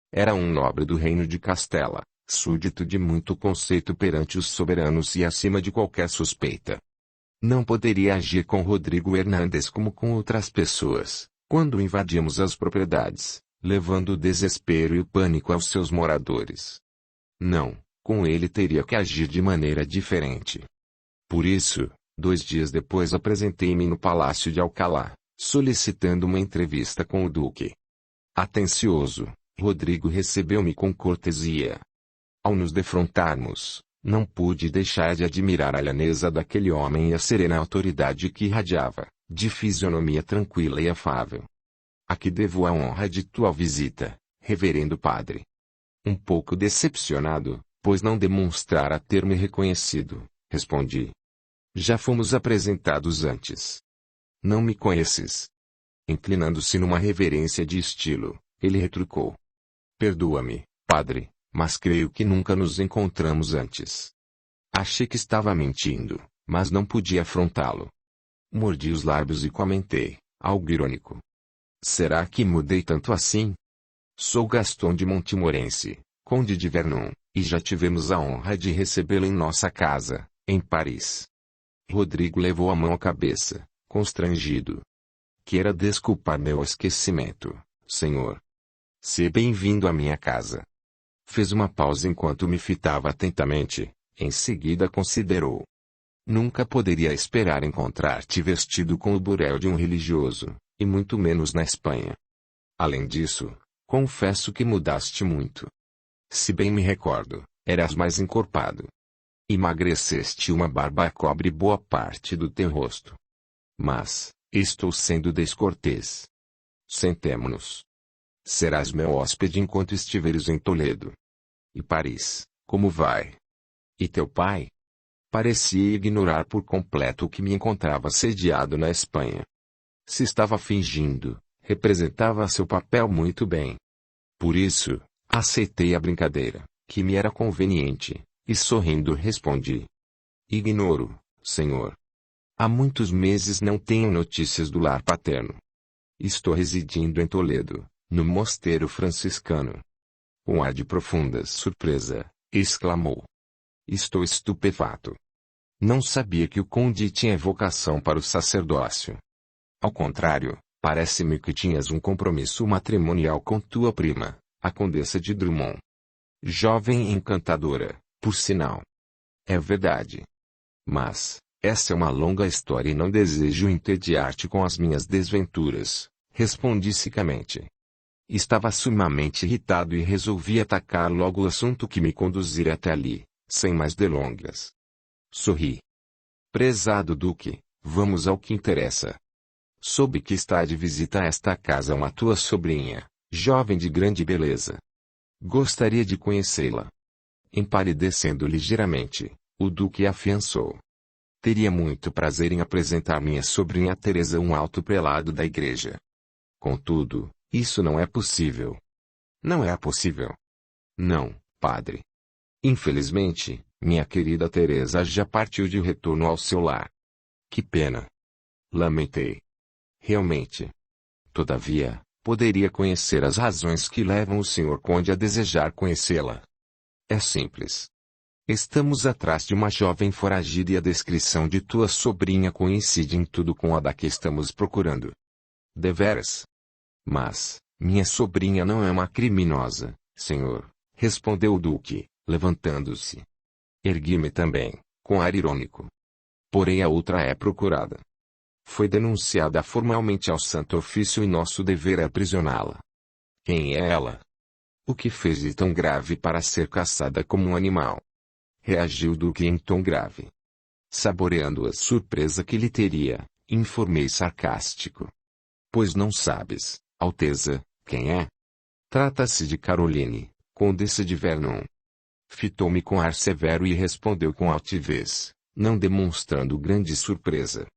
Era um nobre do reino de Castela, súdito de muito conceito perante os soberanos e acima de qualquer suspeita. Não poderia agir com Rodrigo Hernández como com outras pessoas, quando invadíamos as propriedades, levando o desespero e o pânico aos seus moradores. Não, com ele teria que agir de maneira diferente. Por isso, 2 dias depois apresentei-me no Palácio de Alcalá, solicitando uma entrevista com o duque. Atencioso, Rodrigo recebeu-me com cortesia. Ao nos defrontarmos, não pude deixar de admirar a lhaneza daquele homem e a serena autoridade que irradiava, de fisionomia tranquila e afável. A que devo a honra de tua visita, reverendo padre. Um pouco decepcionado, pois não demonstrara ter me reconhecido, respondi. Já fomos apresentados antes. Não me conheces? Inclinando-se numa reverência de estilo, ele retrucou. Perdoa-me, padre, mas creio que nunca nos encontramos antes. Achei que estava mentindo, mas não podia afrontá-lo. Mordi os lábios e comentei, algo irônico. Será que mudei tanto assim? Sou Gaston de Montmorency, conde de Vernon, e já tivemos a honra de recebê-lo em nossa casa, em Paris. Rodrigo levou a mão à cabeça, constrangido. Queira desculpar meu esquecimento, senhor. Seja bem-vindo à minha casa. Fez uma pausa enquanto me fitava atentamente, em seguida considerou. Nunca poderia esperar encontrar-te vestido com o burel de um religioso, e muito menos na Espanha. Além disso, confesso que mudaste muito. Se bem me recordo, eras mais encorpado. Emagreceste, uma barba cobre boa parte do teu rosto. Mas, estou sendo descortês. Sentemo-nos. Serás meu hóspede enquanto estiveres em Toledo. E Paris, como vai? E teu pai? Parecia ignorar por completo o que me encontrava sediado na Espanha. Se estava fingindo, representava seu papel muito bem. Por isso, aceitei a brincadeira, que me era conveniente, e sorrindo respondi. Ignoro, senhor. Há muitos meses não tenho notícias do lar paterno. Estou residindo em Toledo, No mosteiro franciscano. Com ar de profunda surpresa, exclamou. Estou estupefato. Não sabia que o conde tinha vocação para o sacerdócio. Ao contrário, parece-me que tinhas um compromisso matrimonial com tua prima, a Condessa de Drummond. Jovem encantadora, por sinal. É verdade. Mas, essa é uma longa história e não desejo entediar-te com as minhas desventuras, respondi secamente. Estava sumamente irritado e resolvi atacar logo o assunto que me conduzira até ali, sem mais delongas. Sorri. Prezado Duque, vamos ao que interessa. Soube que está de visita a esta casa uma tua sobrinha, jovem de grande beleza. Gostaria de conhecê-la. Empalidecendo ligeiramente, o Duque afiançou. Teria muito prazer em apresentar minha sobrinha Teresa a um alto prelado da igreja. Contudo, isso não é possível. Não é possível. Não, padre. Infelizmente, minha querida Teresa já partiu de retorno ao seu lar. Que pena. Lamentei. Realmente. Todavia, poderia conhecer as razões que levam o senhor conde a desejar conhecê-la. É simples. Estamos atrás de uma jovem foragida e a descrição de tua sobrinha coincide em tudo com a da que estamos procurando. Deveras. Mas, minha sobrinha não é uma criminosa, senhor, respondeu o duque, levantando-se. Ergui-me também, com ar irônico. Porém a outra é procurada. Foi denunciada formalmente ao Santo Ofício e nosso dever é aprisioná-la. Quem é ela? O que fez de tão grave para ser caçada como um animal? Reagiu o duque em tom grave. Saboreando a surpresa que lhe teria, informei sarcástico. Pois não sabes, Alteza, quem é? Trata-se de Caroline, Condessa de Vernon. Fitou-me com ar severo e respondeu com altivez, não demonstrando grande surpresa.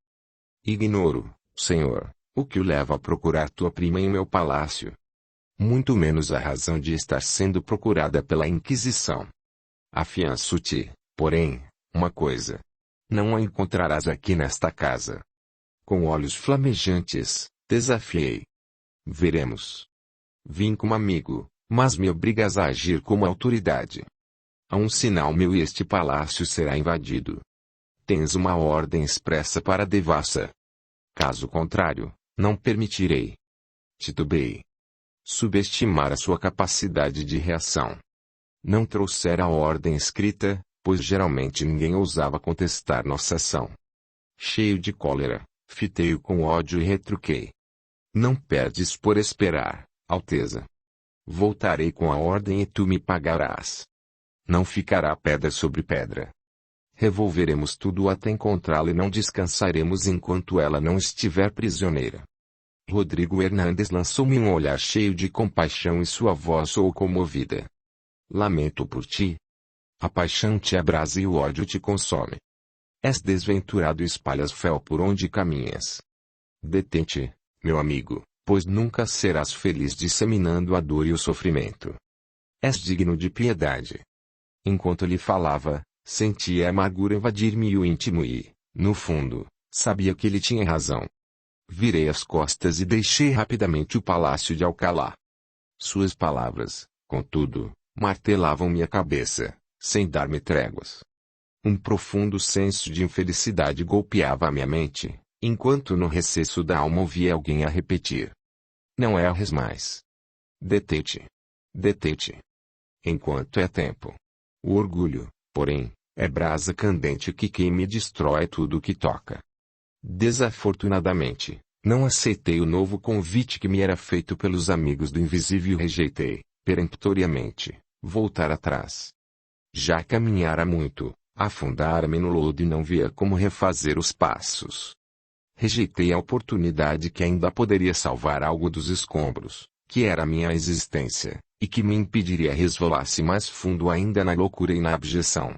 Ignoro, senhor, o que o leva a procurar tua prima em meu palácio. Muito menos a razão de estar sendo procurada pela Inquisição. Afianço-te, porém, uma coisa. Não a encontrarás aqui nesta casa. Com olhos flamejantes, desafiei. Veremos. Vim como amigo, mas me obrigas a agir como autoridade. A um sinal meu e este palácio será invadido. Tens uma ordem expressa para a devassa. Caso contrário, não permitirei. Titubeei. Subestimar a sua capacidade de reação. Não trouxera a ordem escrita, pois geralmente ninguém ousava contestar nossa ação. Cheio de cólera, fitei-o com ódio e retruquei. Não perdes por esperar, Alteza. Voltarei com a ordem e tu me pagarás. Não ficará pedra sobre pedra. Revolveremos tudo até encontrá-la e não descansaremos enquanto ela não estiver prisioneira. Rodrigo Hernandes lançou-me um olhar cheio de compaixão e sua voz soou comovida. Lamento por ti. A paixão te abrasa e o ódio te consome. És desventurado e espalhas fel por onde caminhas. Detente, meu amigo, pois nunca serás feliz disseminando a dor e o sofrimento. És digno de piedade. Enquanto lhe falava, sentia a amargura invadir-me o íntimo e, no fundo, sabia que ele tinha razão. Virei as costas e deixei rapidamente o palácio de Alcalá. Suas palavras, contudo, martelavam-me a cabeça, sem dar-me tréguas. Um profundo senso de infelicidade golpeava a minha mente, enquanto no recesso da alma ouvia alguém a repetir. Não erres mais. Detente. Detente. Enquanto é tempo. O orgulho, porém, é brasa candente que queima e destrói tudo o que toca. Desafortunadamente, não aceitei o novo convite que me era feito pelos amigos do invisível e rejeitei, peremptoriamente, voltar atrás. Já caminhara muito, afundara-me no lodo e não via como refazer os passos. Rejeitei a oportunidade que ainda poderia salvar algo dos escombros, que era a minha existência, e que me impediria resvalar-se mais fundo ainda na loucura e na abjeção.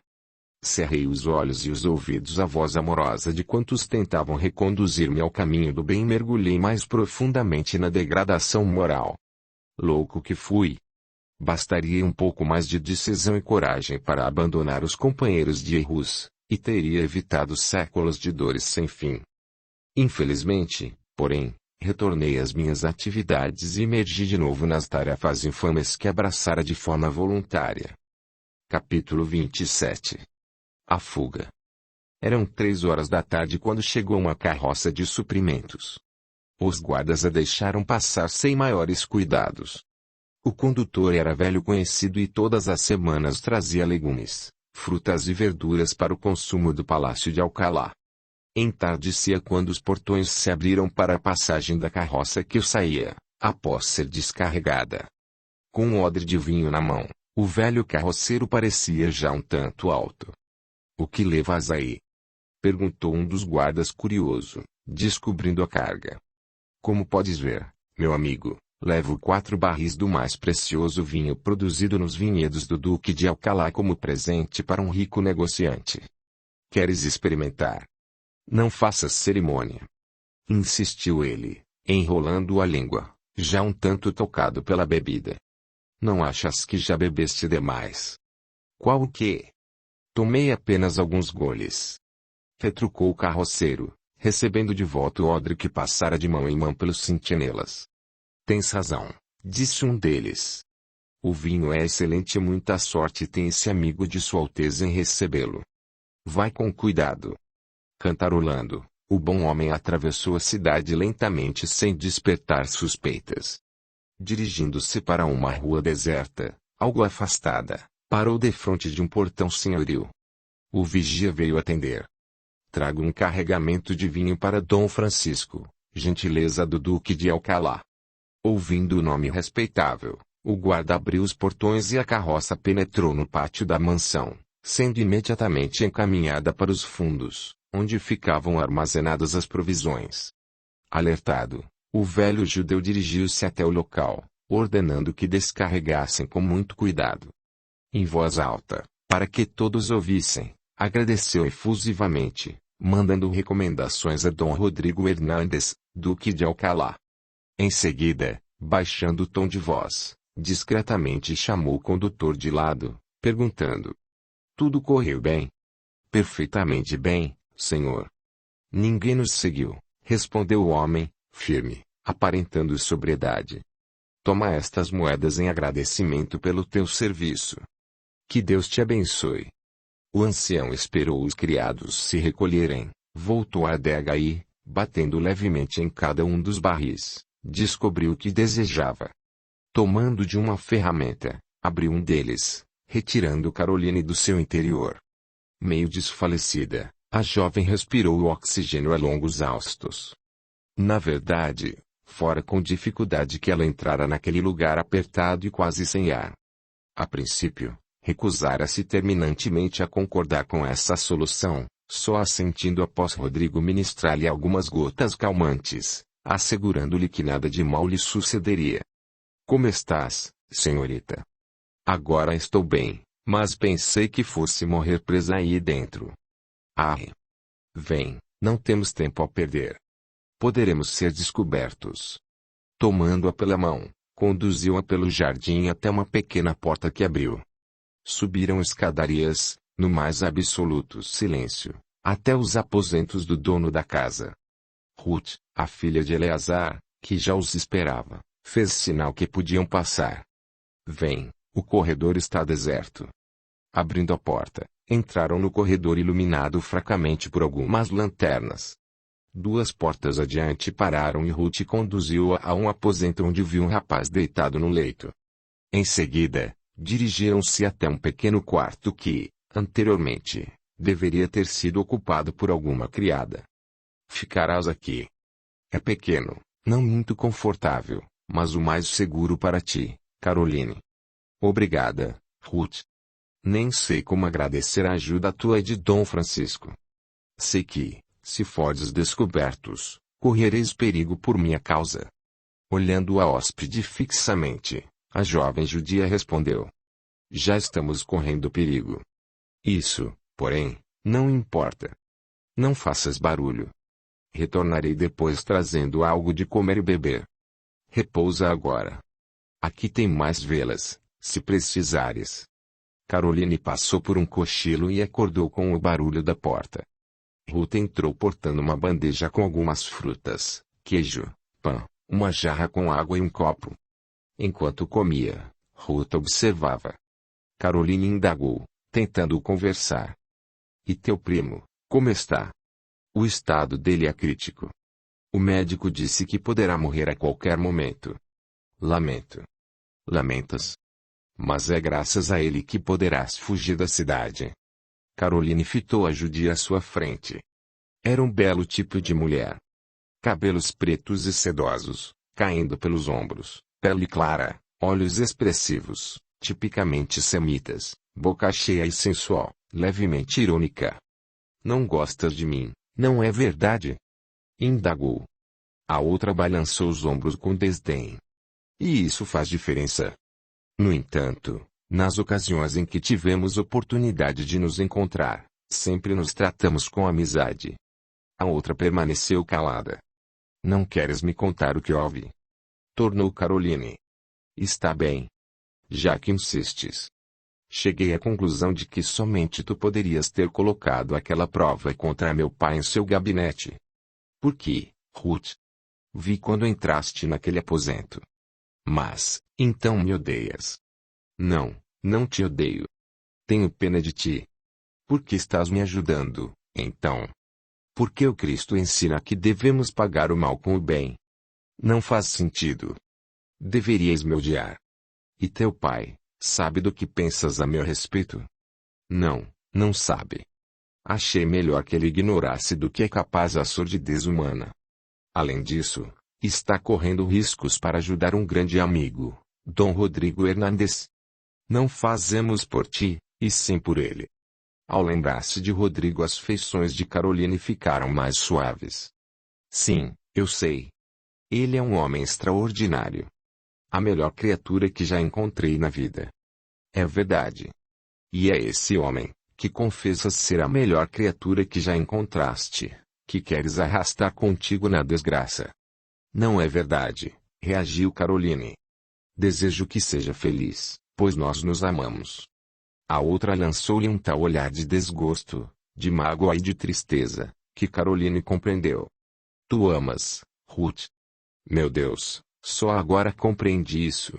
Cerrei os olhos e os ouvidos à voz amorosa de quantos tentavam reconduzir-me ao caminho do bem e mergulhei mais profundamente na degradação moral. Louco que fui! Bastaria um pouco mais de decisão e coragem para abandonar os companheiros de erros, e teria evitado séculos de dores sem fim. Infelizmente, porém, Retornei às minhas atividades e emergi de novo nas tarefas infames que abraçara de forma voluntária. Capítulo 27. A fuga. Eram 3 horas da tarde quando chegou uma carroça de suprimentos. Os guardas a deixaram passar sem maiores cuidados. O condutor era velho conhecido e todas as semanas trazia legumes, frutas e verduras para o consumo do Palácio de Alcalá. Entardecia quando os portões se abriram para a passagem da carroça que saía, após ser descarregada. Com um odre de vinho na mão, o velho carroceiro parecia já um tanto alto. "O que levas aí?" perguntou um dos guardas curioso, descobrindo a carga. "Como podes ver, meu amigo, levo 4 barris do mais precioso vinho produzido nos vinhedos do Duque de Alcalá como presente para um rico negociante. Queres experimentar?" "Não faças cerimônia," insistiu ele, enrolando a língua, já um tanto tocado pela bebida. "Não achas que já bebeste demais?" "Qual o quê?" "Tomei apenas alguns goles," retrucou o carroceiro, recebendo de volta o odre que passara de mão em mão pelos sentinelas. "Tens razão," disse um deles. "O vinho é excelente e muita sorte tem esse amigo de Sua Alteza em recebê-lo. Vai com cuidado." Cantarolando, o bom homem atravessou a cidade lentamente sem despertar suspeitas. Dirigindo-se para uma rua deserta, algo afastada, parou defronte de um portão senhoril. O vigia veio atender. "Trago um carregamento de vinho para Dom Francisco, gentileza do Duque de Alcalá." Ouvindo o nome respeitável, o guarda abriu os portões e a carroça penetrou no pátio da mansão, sendo imediatamente encaminhada para os fundos, onde ficavam armazenadas as provisões. Alertado, o velho judeu dirigiu-se até o local, ordenando que descarregassem com muito cuidado. Em voz alta, para que todos ouvissem, agradeceu efusivamente, mandando recomendações a Dom Rodrigo Hernández, Duque de Alcalá. Em seguida, baixando o tom de voz, discretamente chamou o condutor de lado, perguntando: "Tudo correu bem?" "Perfeitamente bem, senhor." "Ninguém nos seguiu," respondeu o homem, firme, aparentando sobriedade. "Toma estas moedas em agradecimento pelo teu serviço." "Que Deus te abençoe." O ancião esperou os criados se recolherem, voltou à adega e, batendo levemente em cada um dos barris, descobriu o que desejava. Tomando de uma ferramenta, abriu um deles, retirando Caroline do seu interior. Meio desfalecida, a jovem respirou o oxigênio a longos haustos. Na verdade, fora com dificuldade que ela entrara naquele lugar apertado e quase sem ar. A princípio, recusara-se terminantemente a concordar com essa solução, só assentindo após Rodrigo ministrar-lhe algumas gotas calmantes, assegurando-lhe que nada de mal lhe sucederia. "Como estás, senhorita?" "Agora estou bem, mas pensei que fosse morrer presa aí dentro." "Ah! Vem, não temos tempo a perder. Poderemos ser descobertos." Tomando-a pela mão, conduziu-a pelo jardim até uma pequena porta que abriu. Subiram escadarias, no mais absoluto silêncio, até os aposentos do dono da casa. Ruth, a filha de Eleazar, que já os esperava, fez sinal que podiam passar. "Vem, o corredor está deserto." Abrindo a porta, entraram no corredor iluminado fracamente por algumas lanternas. 2 portas adiante pararam e Ruth conduziu-a a um aposento onde viu um rapaz deitado no leito. Em seguida, dirigiram-se até um pequeno quarto que, anteriormente, deveria ter sido ocupado por alguma criada. "Ficarás aqui. É pequeno, não muito confortável, mas o mais seguro para ti, Caroline." "Obrigada, Ruth. Nem sei como agradecer a ajuda tua e de Dom Francisco. Sei que, se fordes descobertos, correreis perigo por minha causa." Olhando a hóspede fixamente, a jovem judia respondeu: "Já estamos correndo perigo. Isso, porém, não importa. Não faças barulho. Retornarei depois trazendo algo de comer e beber. Repousa agora. Aqui tem mais velas, se precisares." Caroline passou por um cochilo e acordou com o barulho da porta. Ruth entrou portando uma bandeja com algumas frutas, queijo, pão, uma jarra com água e um copo. Enquanto comia, Ruth observava. Caroline indagou, tentando conversar. E teu primo, como está? O estado dele é crítico. O médico disse que poderá morrer a qualquer momento. Lamento. Lamentas? Mas é graças a ele que poderás fugir da cidade. Caroline fitou a judia à sua frente. Era um belo tipo de mulher. Cabelos pretos e sedosos, caindo pelos ombros, pele clara, olhos expressivos, tipicamente semitas, boca cheia e sensual, levemente irônica. Não gostas de mim, não é verdade? Indagou. A outra balançou os ombros com desdém. E isso faz diferença. No entanto, nas ocasiões em que tivemos oportunidade de nos encontrar, sempre nos tratamos com amizade. A outra permaneceu calada. Não queres me contar o que houve? Tornou Caroline. Está bem. Já que insistes. Cheguei à conclusão de que somente tu poderias ter colocado aquela prova contra meu pai em seu gabinete. Por quê, Ruth? Vi quando entraste naquele aposento. Mas, então me odeias. Não, não te odeio. Tenho pena de ti. Por que estás me ajudando, então? Porque o Cristo ensina que devemos pagar o mal com o bem. Não faz sentido. Deverias me odiar. E teu pai, sabe do que pensas a meu respeito? Não, não sabe. Achei melhor que ele ignorasse do que é capaz a sordidez humana. Além disso, está correndo riscos para ajudar um grande amigo, Dom Rodrigo Hernandes. Não fazemos por ti, e sim por ele. Ao lembrar-se de Rodrigo, as feições de Caroline ficaram mais suaves. Sim, eu sei. Ele é um homem extraordinário. A melhor criatura que já encontrei na vida. É verdade. E é esse homem, que confessas ser a melhor criatura que já encontraste, que queres arrastar contigo na desgraça. Não é verdade, reagiu Caroline. Desejo que seja feliz, pois nós nos amamos. A outra lançou-lhe um tal olhar de desgosto, de mágoa e de tristeza, que Caroline compreendeu. Tu amas, Ruth. Meu Deus, só agora compreendi isso.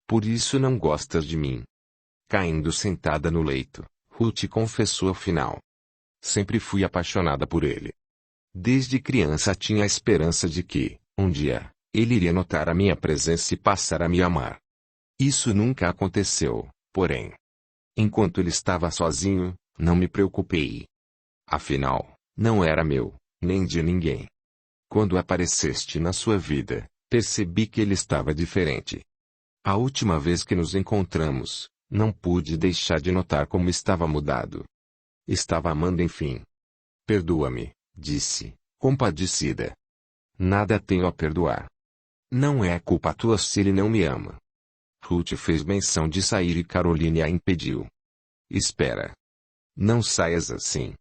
Por isso não gostas de mim. Caindo sentada no leito, Ruth confessou afinal. Sempre fui apaixonada por ele. Desde criança tinha a esperança de que, um dia, ele iria notar a minha presença e passar a me amar. Isso nunca aconteceu, porém. Enquanto ele estava sozinho, não me preocupei. Afinal, não era meu, nem de ninguém. Quando apareceste na sua vida, percebi que ele estava diferente. A última vez que nos encontramos, não pude deixar de notar como estava mudado. Estava amando enfim. Perdoa-me, disse, compadecida. Nada tenho a perdoar. Não é culpa tua se ele não me ama. Ruth fez menção de sair e Caroline a impediu. Espera. Não saias assim.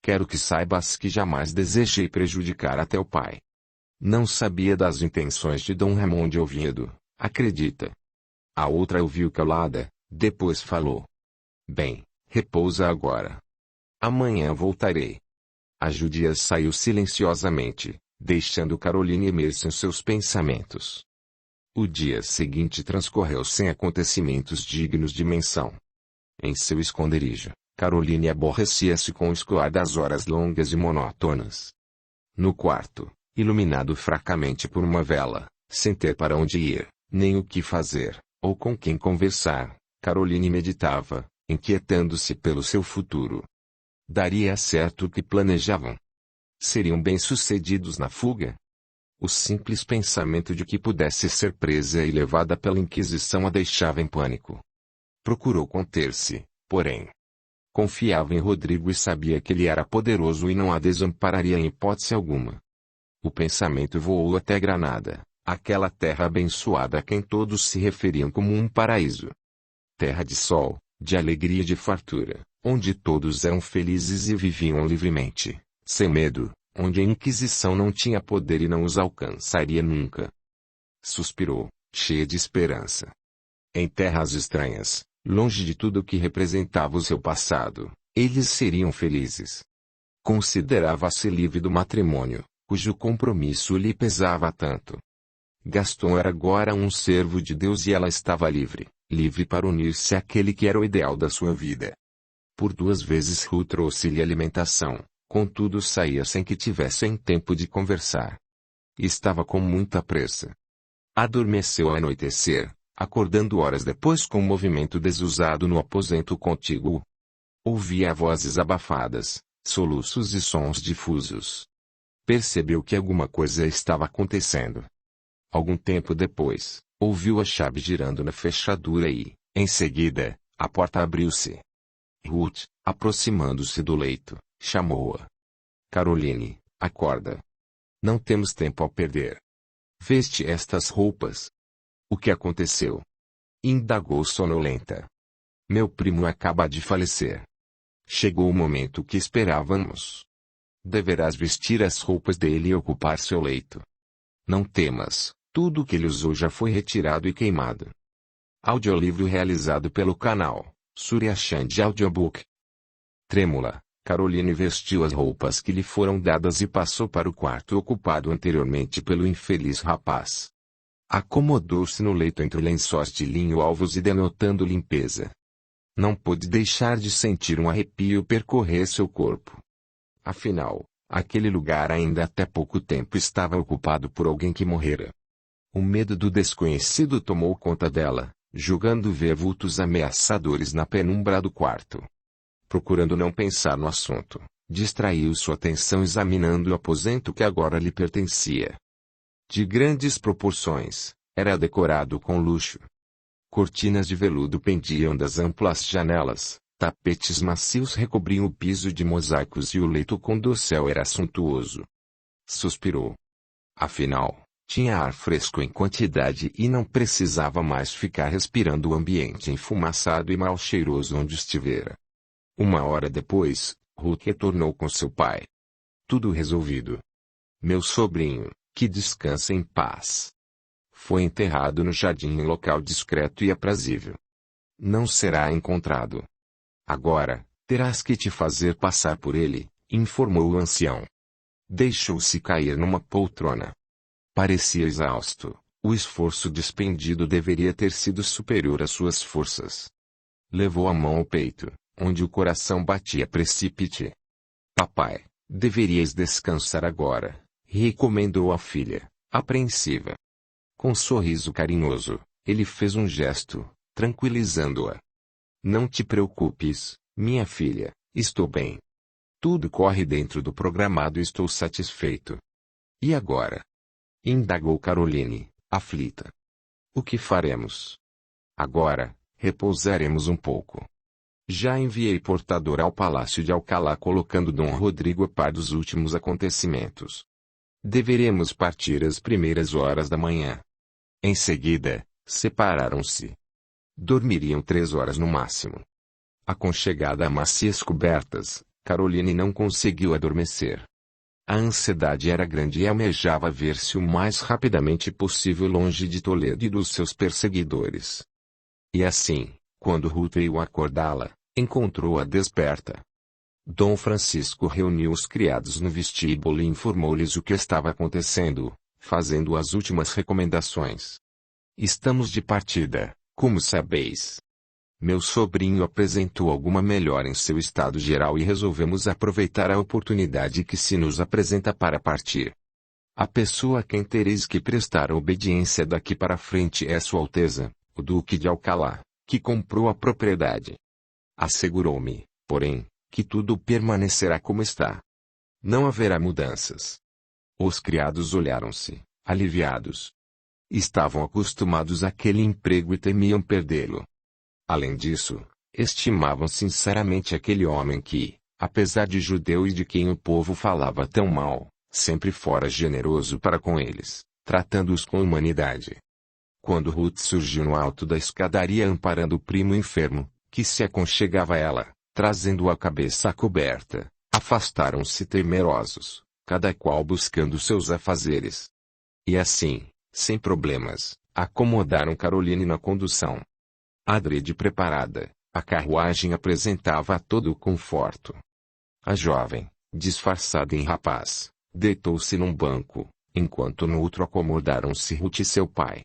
Quero que saibas que jamais desejei prejudicar a teu pai. Não sabia das intenções de Dom Ramon de Oviedo, acredita. A outra ouviu calada, depois falou. Bem, repousa agora. Amanhã voltarei. A judia saiu silenciosamente, deixando Caroline imersa em seus pensamentos. O dia seguinte transcorreu sem acontecimentos dignos de menção. Em seu esconderijo, Caroline aborrecia-se com o escoar das horas longas e monótonas. No quarto, iluminado fracamente por uma vela, sem ter para onde ir, nem o que fazer, ou com quem conversar, Caroline meditava, inquietando-se pelo seu futuro. Daria certo o que planejavam? Seriam bem-sucedidos na fuga? O simples pensamento de que pudesse ser presa e levada pela Inquisição a deixava em pânico. Procurou conter-se, porém. Confiava em Rodrigo e sabia que ele era poderoso e não a desampararia em hipótese alguma. O pensamento voou até Granada, aquela terra abençoada a quem todos se referiam como um paraíso. Terra de sol, de alegria e de fartura, onde todos eram felizes e viviam livremente, sem medo, onde a Inquisição não tinha poder e não os alcançaria nunca. Suspirou, cheia de esperança. Em terras estranhas, longe de tudo o que representava o seu passado, eles seriam felizes. Considerava-se livre do matrimônio, cujo compromisso lhe pesava tanto. Gaston era agora um servo de Deus e ela estava livre, livre para unir-se àquele que era o ideal da sua vida. Por 2 vezes Ruth trouxe-lhe alimentação, contudo saía sem que tivessem tempo de conversar. Estava com muita pressa. Adormeceu ao anoitecer, acordando horas depois com um movimento desusado no aposento contíguo. Ouvia vozes abafadas, soluços e sons difusos. Percebeu que alguma coisa estava acontecendo. Algum tempo depois, ouviu a chave girando na fechadura e, em seguida, a porta abriu-se. Ruth, aproximando-se do leito, chamou-a. Caroline, acorda. Não temos tempo a perder. Veste estas roupas. O que aconteceu? Indagou sonolenta. Meu primo acaba de falecer. Chegou o momento que esperávamos. Deverás vestir as roupas dele e ocupar seu leito. Não temas, tudo que ele usou já foi retirado e queimado. Audiolivro realizado pelo canal Surya Chand Audiobook. Trêmula, Caroline vestiu as roupas que lhe foram dadas e passou para o quarto ocupado anteriormente pelo infeliz rapaz. Acomodou-se no leito entre lençóis de linho alvos e denotando limpeza. Não pôde deixar de sentir um arrepio percorrer seu corpo. Afinal, aquele lugar ainda até pouco tempo estava ocupado por alguém que morrera. O medo do desconhecido tomou conta dela, julgando ver vultos ameaçadores na penumbra do quarto. Procurando não pensar no assunto, distraiu sua atenção examinando o aposento que agora lhe pertencia. De grandes proporções, era decorado com luxo. Cortinas de veludo pendiam das amplas janelas, tapetes macios recobriam o piso de mosaicos e o leito com dossel era suntuoso. Suspirou. Afinal, tinha ar fresco em quantidade e não precisava mais ficar respirando o ambiente enfumaçado e mal cheiroso onde estivera. 1 hora depois, Ruth retornou com seu pai. Tudo resolvido. Meu sobrinho, que descansa em paz. Foi enterrado no jardim em local discreto e aprazível. Não será encontrado. Agora, terás que te fazer passar por ele, informou o ancião. Deixou-se cair numa poltrona. Parecia exausto. O esforço despendido deveria ter sido superior às suas forças. Levou a mão ao peito, onde o coração batia precipite. Papai, deverias descansar agora, recomendou a filha, apreensiva. Com um sorriso carinhoso, ele fez um gesto, tranquilizando-a. Não te preocupes, minha filha, estou bem. Tudo corre dentro do programado e estou satisfeito. E agora? Indagou Caroline, aflita. O que faremos? Agora, repousaremos um pouco. Já enviei portador ao palácio de Alcalá colocando Dom Rodrigo a par dos últimos acontecimentos. Deveremos partir às primeiras horas da manhã. Em seguida, separaram-se. Dormiriam 3 horas no máximo. Aconchegada a macias cobertas, Caroline não conseguiu adormecer. A ansiedade era grande e almejava ver-se o mais rapidamente possível longe de Toledo e dos seus perseguidores. E assim, quando Ruth veio acordá-la, encontrou-a desperta. Dom Francisco reuniu os criados no vestíbulo e informou-lhes o que estava acontecendo, fazendo as últimas recomendações. Estamos de partida, como sabeis. Meu sobrinho apresentou alguma melhora em seu estado geral e resolvemos aproveitar a oportunidade que se nos apresenta para partir. A pessoa a quem tereis que prestar obediência daqui para frente é Sua Alteza, o Duque de Alcalá, que comprou a propriedade. Assegurou-me, porém, que tudo permanecerá como está. Não haverá mudanças. Os criados olharam-se, aliviados. Estavam acostumados àquele emprego e temiam perdê-lo. Além disso, estimavam sinceramente aquele homem que, apesar de judeu e de quem o povo falava tão mal, sempre fora generoso para com eles, tratando-os com humanidade. Quando Ruth surgiu no alto da escadaria amparando o primo enfermo, que se aconchegava a ela, trazendo a cabeça coberta, afastaram-se temerosos, cada qual buscando seus afazeres. E assim, sem problemas, acomodaram Caroline na condução. Adrede preparada, a carruagem apresentava todo o conforto. A jovem, disfarçada em rapaz, Deitou-se num banco, enquanto no outro acomodaram-se Ruth e seu pai.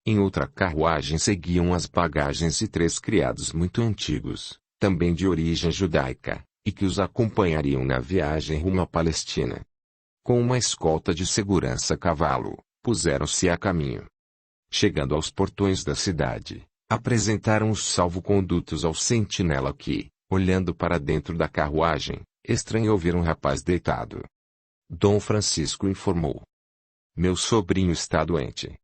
Em outra carruagem seguiam as bagagens de 3 criados muito antigos, também de origem judaica, e que os acompanhariam na viagem rumo à Palestina. Com uma escolta de segurança a cavalo, puseram-se a caminho. Chegando aos portões da cidade, apresentaram os salvo-condutos ao sentinela que, olhando para dentro da carruagem, estranhou ver um rapaz deitado. Dom Francisco informou. Meu sobrinho está doente.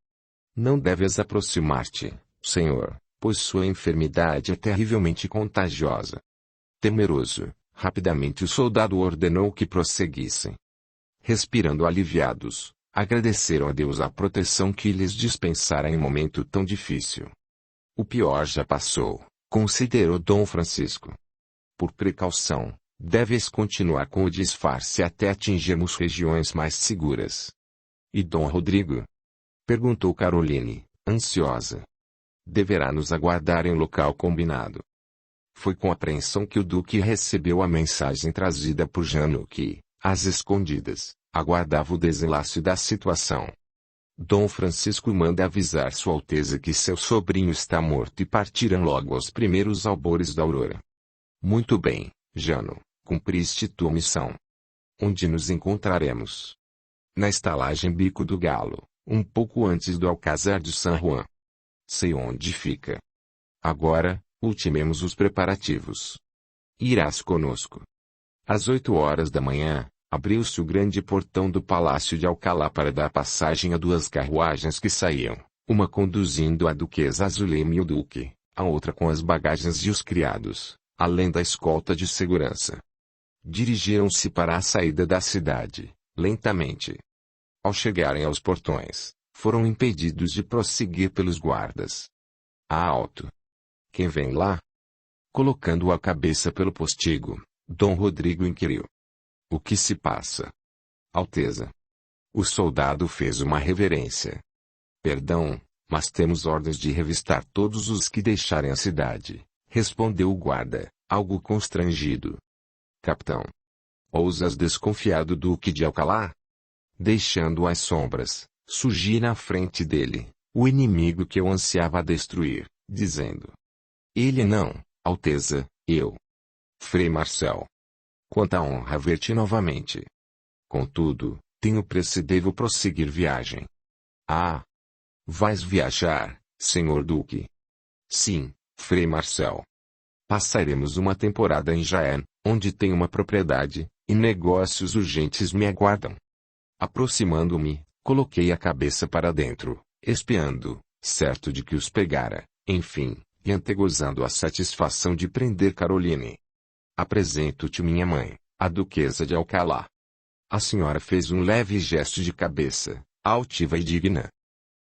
Não deves aproximar-te, senhor, pois sua enfermidade é terrivelmente contagiosa. Temeroso, rapidamente o soldado ordenou que prosseguissem. Respirando aliviados, agradeceram a Deus a proteção que lhes dispensara em momento tão difícil. O pior já passou, considerou Dom Francisco. Por precaução, deves continuar com o disfarce até atingirmos regiões mais seguras. E Dom Rodrigo? Perguntou Caroline, ansiosa. Deverá nos aguardar em local combinado. Foi com apreensão que o Duque recebeu a mensagem trazida por Jano que, às escondidas, aguardava o desenlace da situação. Dom Francisco manda avisar Sua Alteza que seu sobrinho está morto e partirão logo aos primeiros albores da aurora. Muito bem, Jano, cumpriste tua missão. Onde nos encontraremos? Na estalagem Bico do Galo, um pouco antes do Alcázar de San Juan. Sei onde fica. Agora, ultimemos os preparativos. Irás conosco. Às 8 horas da manhã, abriu-se o grande portão do Palácio de Alcalá para dar passagem a 2 carruagens que saíam, uma conduzindo a duquesa Zulema e o duque, a outra com as bagagens e os criados, além da escolta de segurança. Dirigiram-se para a saída da cidade, lentamente. Ao chegarem aos portões, foram impedidos de prosseguir pelos guardas. Alto! Quem vem lá? Colocando a cabeça pelo postigo, Dom Rodrigo inquiriu. O que se passa? Alteza. O soldado fez uma reverência. Perdão, mas temos ordens de revistar todos os que deixarem a cidade, respondeu o guarda, algo constrangido. Capitão. Ousas desconfiar do Duque de Alcalá? Deixando as sombras, surgir na frente dele, o inimigo que eu ansiava destruir, dizendo. Ele não, Alteza, eu. Frei Marcel. Quanta honra ver-te novamente. Contudo, tenho pressa e devo prosseguir viagem. Ah! Vais viajar, senhor Duque? Sim, Frei Marcel. Passaremos uma temporada em Jaén, onde tenho uma propriedade, e negócios urgentes me aguardam. Aproximando-me, coloquei a cabeça para dentro, espiando, certo de que os pegara, enfim, e antegozando a satisfação de prender Caroline. Apresento-te minha mãe, a duquesa de Alcalá. A senhora fez um leve gesto de cabeça, altiva e digna.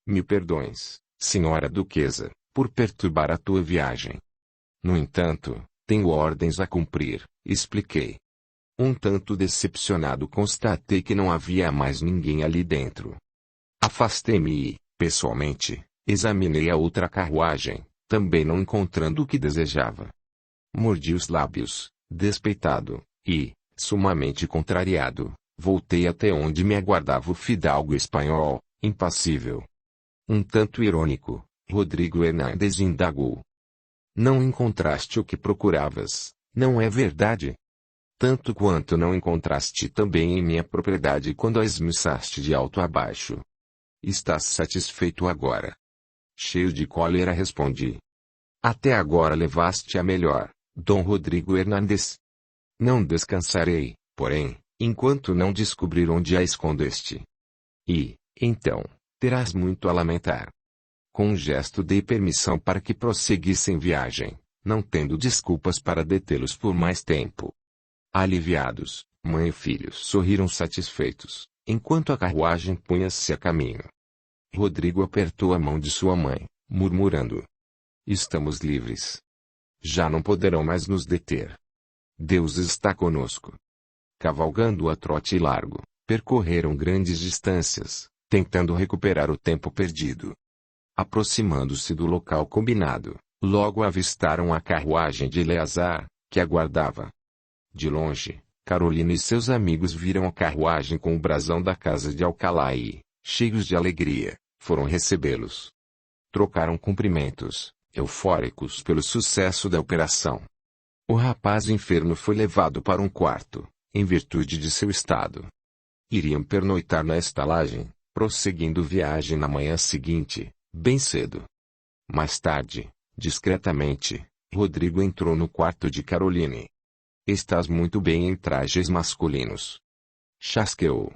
Me perdoes, senhora duquesa, por perturbar a tua viagem. No entanto, tenho ordens a cumprir, expliquei. Um tanto decepcionado constatei que não havia mais ninguém ali dentro. Afastei-me e, pessoalmente, examinei a outra carruagem, também não encontrando o que desejava. Mordi os lábios, despeitado, e, sumamente contrariado, voltei até onde me aguardava o fidalgo espanhol, impassível. Um tanto irônico, Rodrigo Hernández indagou. Não encontraste o que procuravas, não é verdade? Tanto quanto não encontraste também em minha propriedade quando a esmiuçaste de alto a baixo. Estás satisfeito agora? Cheio de cólera respondi. Até agora levaste a melhor, Dom Rodrigo Hernández. Não descansarei, porém, enquanto não descobrir onde a escondeste. E, então, terás muito a lamentar. Com um gesto dei permissão para que prosseguissem viagem, não tendo desculpas para detê-los por mais tempo. Aliviados, mãe e filhos sorriram satisfeitos, enquanto a carruagem punha-se a caminho. Rodrigo apertou a mão de sua mãe, murmurando. Estamos livres. Já não poderão mais nos deter. Deus está conosco. Cavalgando a trote largo, percorreram grandes distâncias, tentando recuperar o tempo perdido. Aproximando-se do local combinado, logo avistaram a carruagem de Eleazar, que aguardava. De longe, Carolina e seus amigos viram a carruagem com o brasão da casa de Alcalá e, cheios de alegria, foram recebê-los. Trocaram cumprimentos, eufóricos pelo sucesso da operação. O rapaz enfermo foi levado para um quarto, em virtude de seu estado. Iriam pernoitar na estalagem, prosseguindo viagem na manhã seguinte, bem cedo. Mais tarde, discretamente, Rodrigo entrou no quarto de Caroline. "Estás muito bem em trajes masculinos." Chasqueou.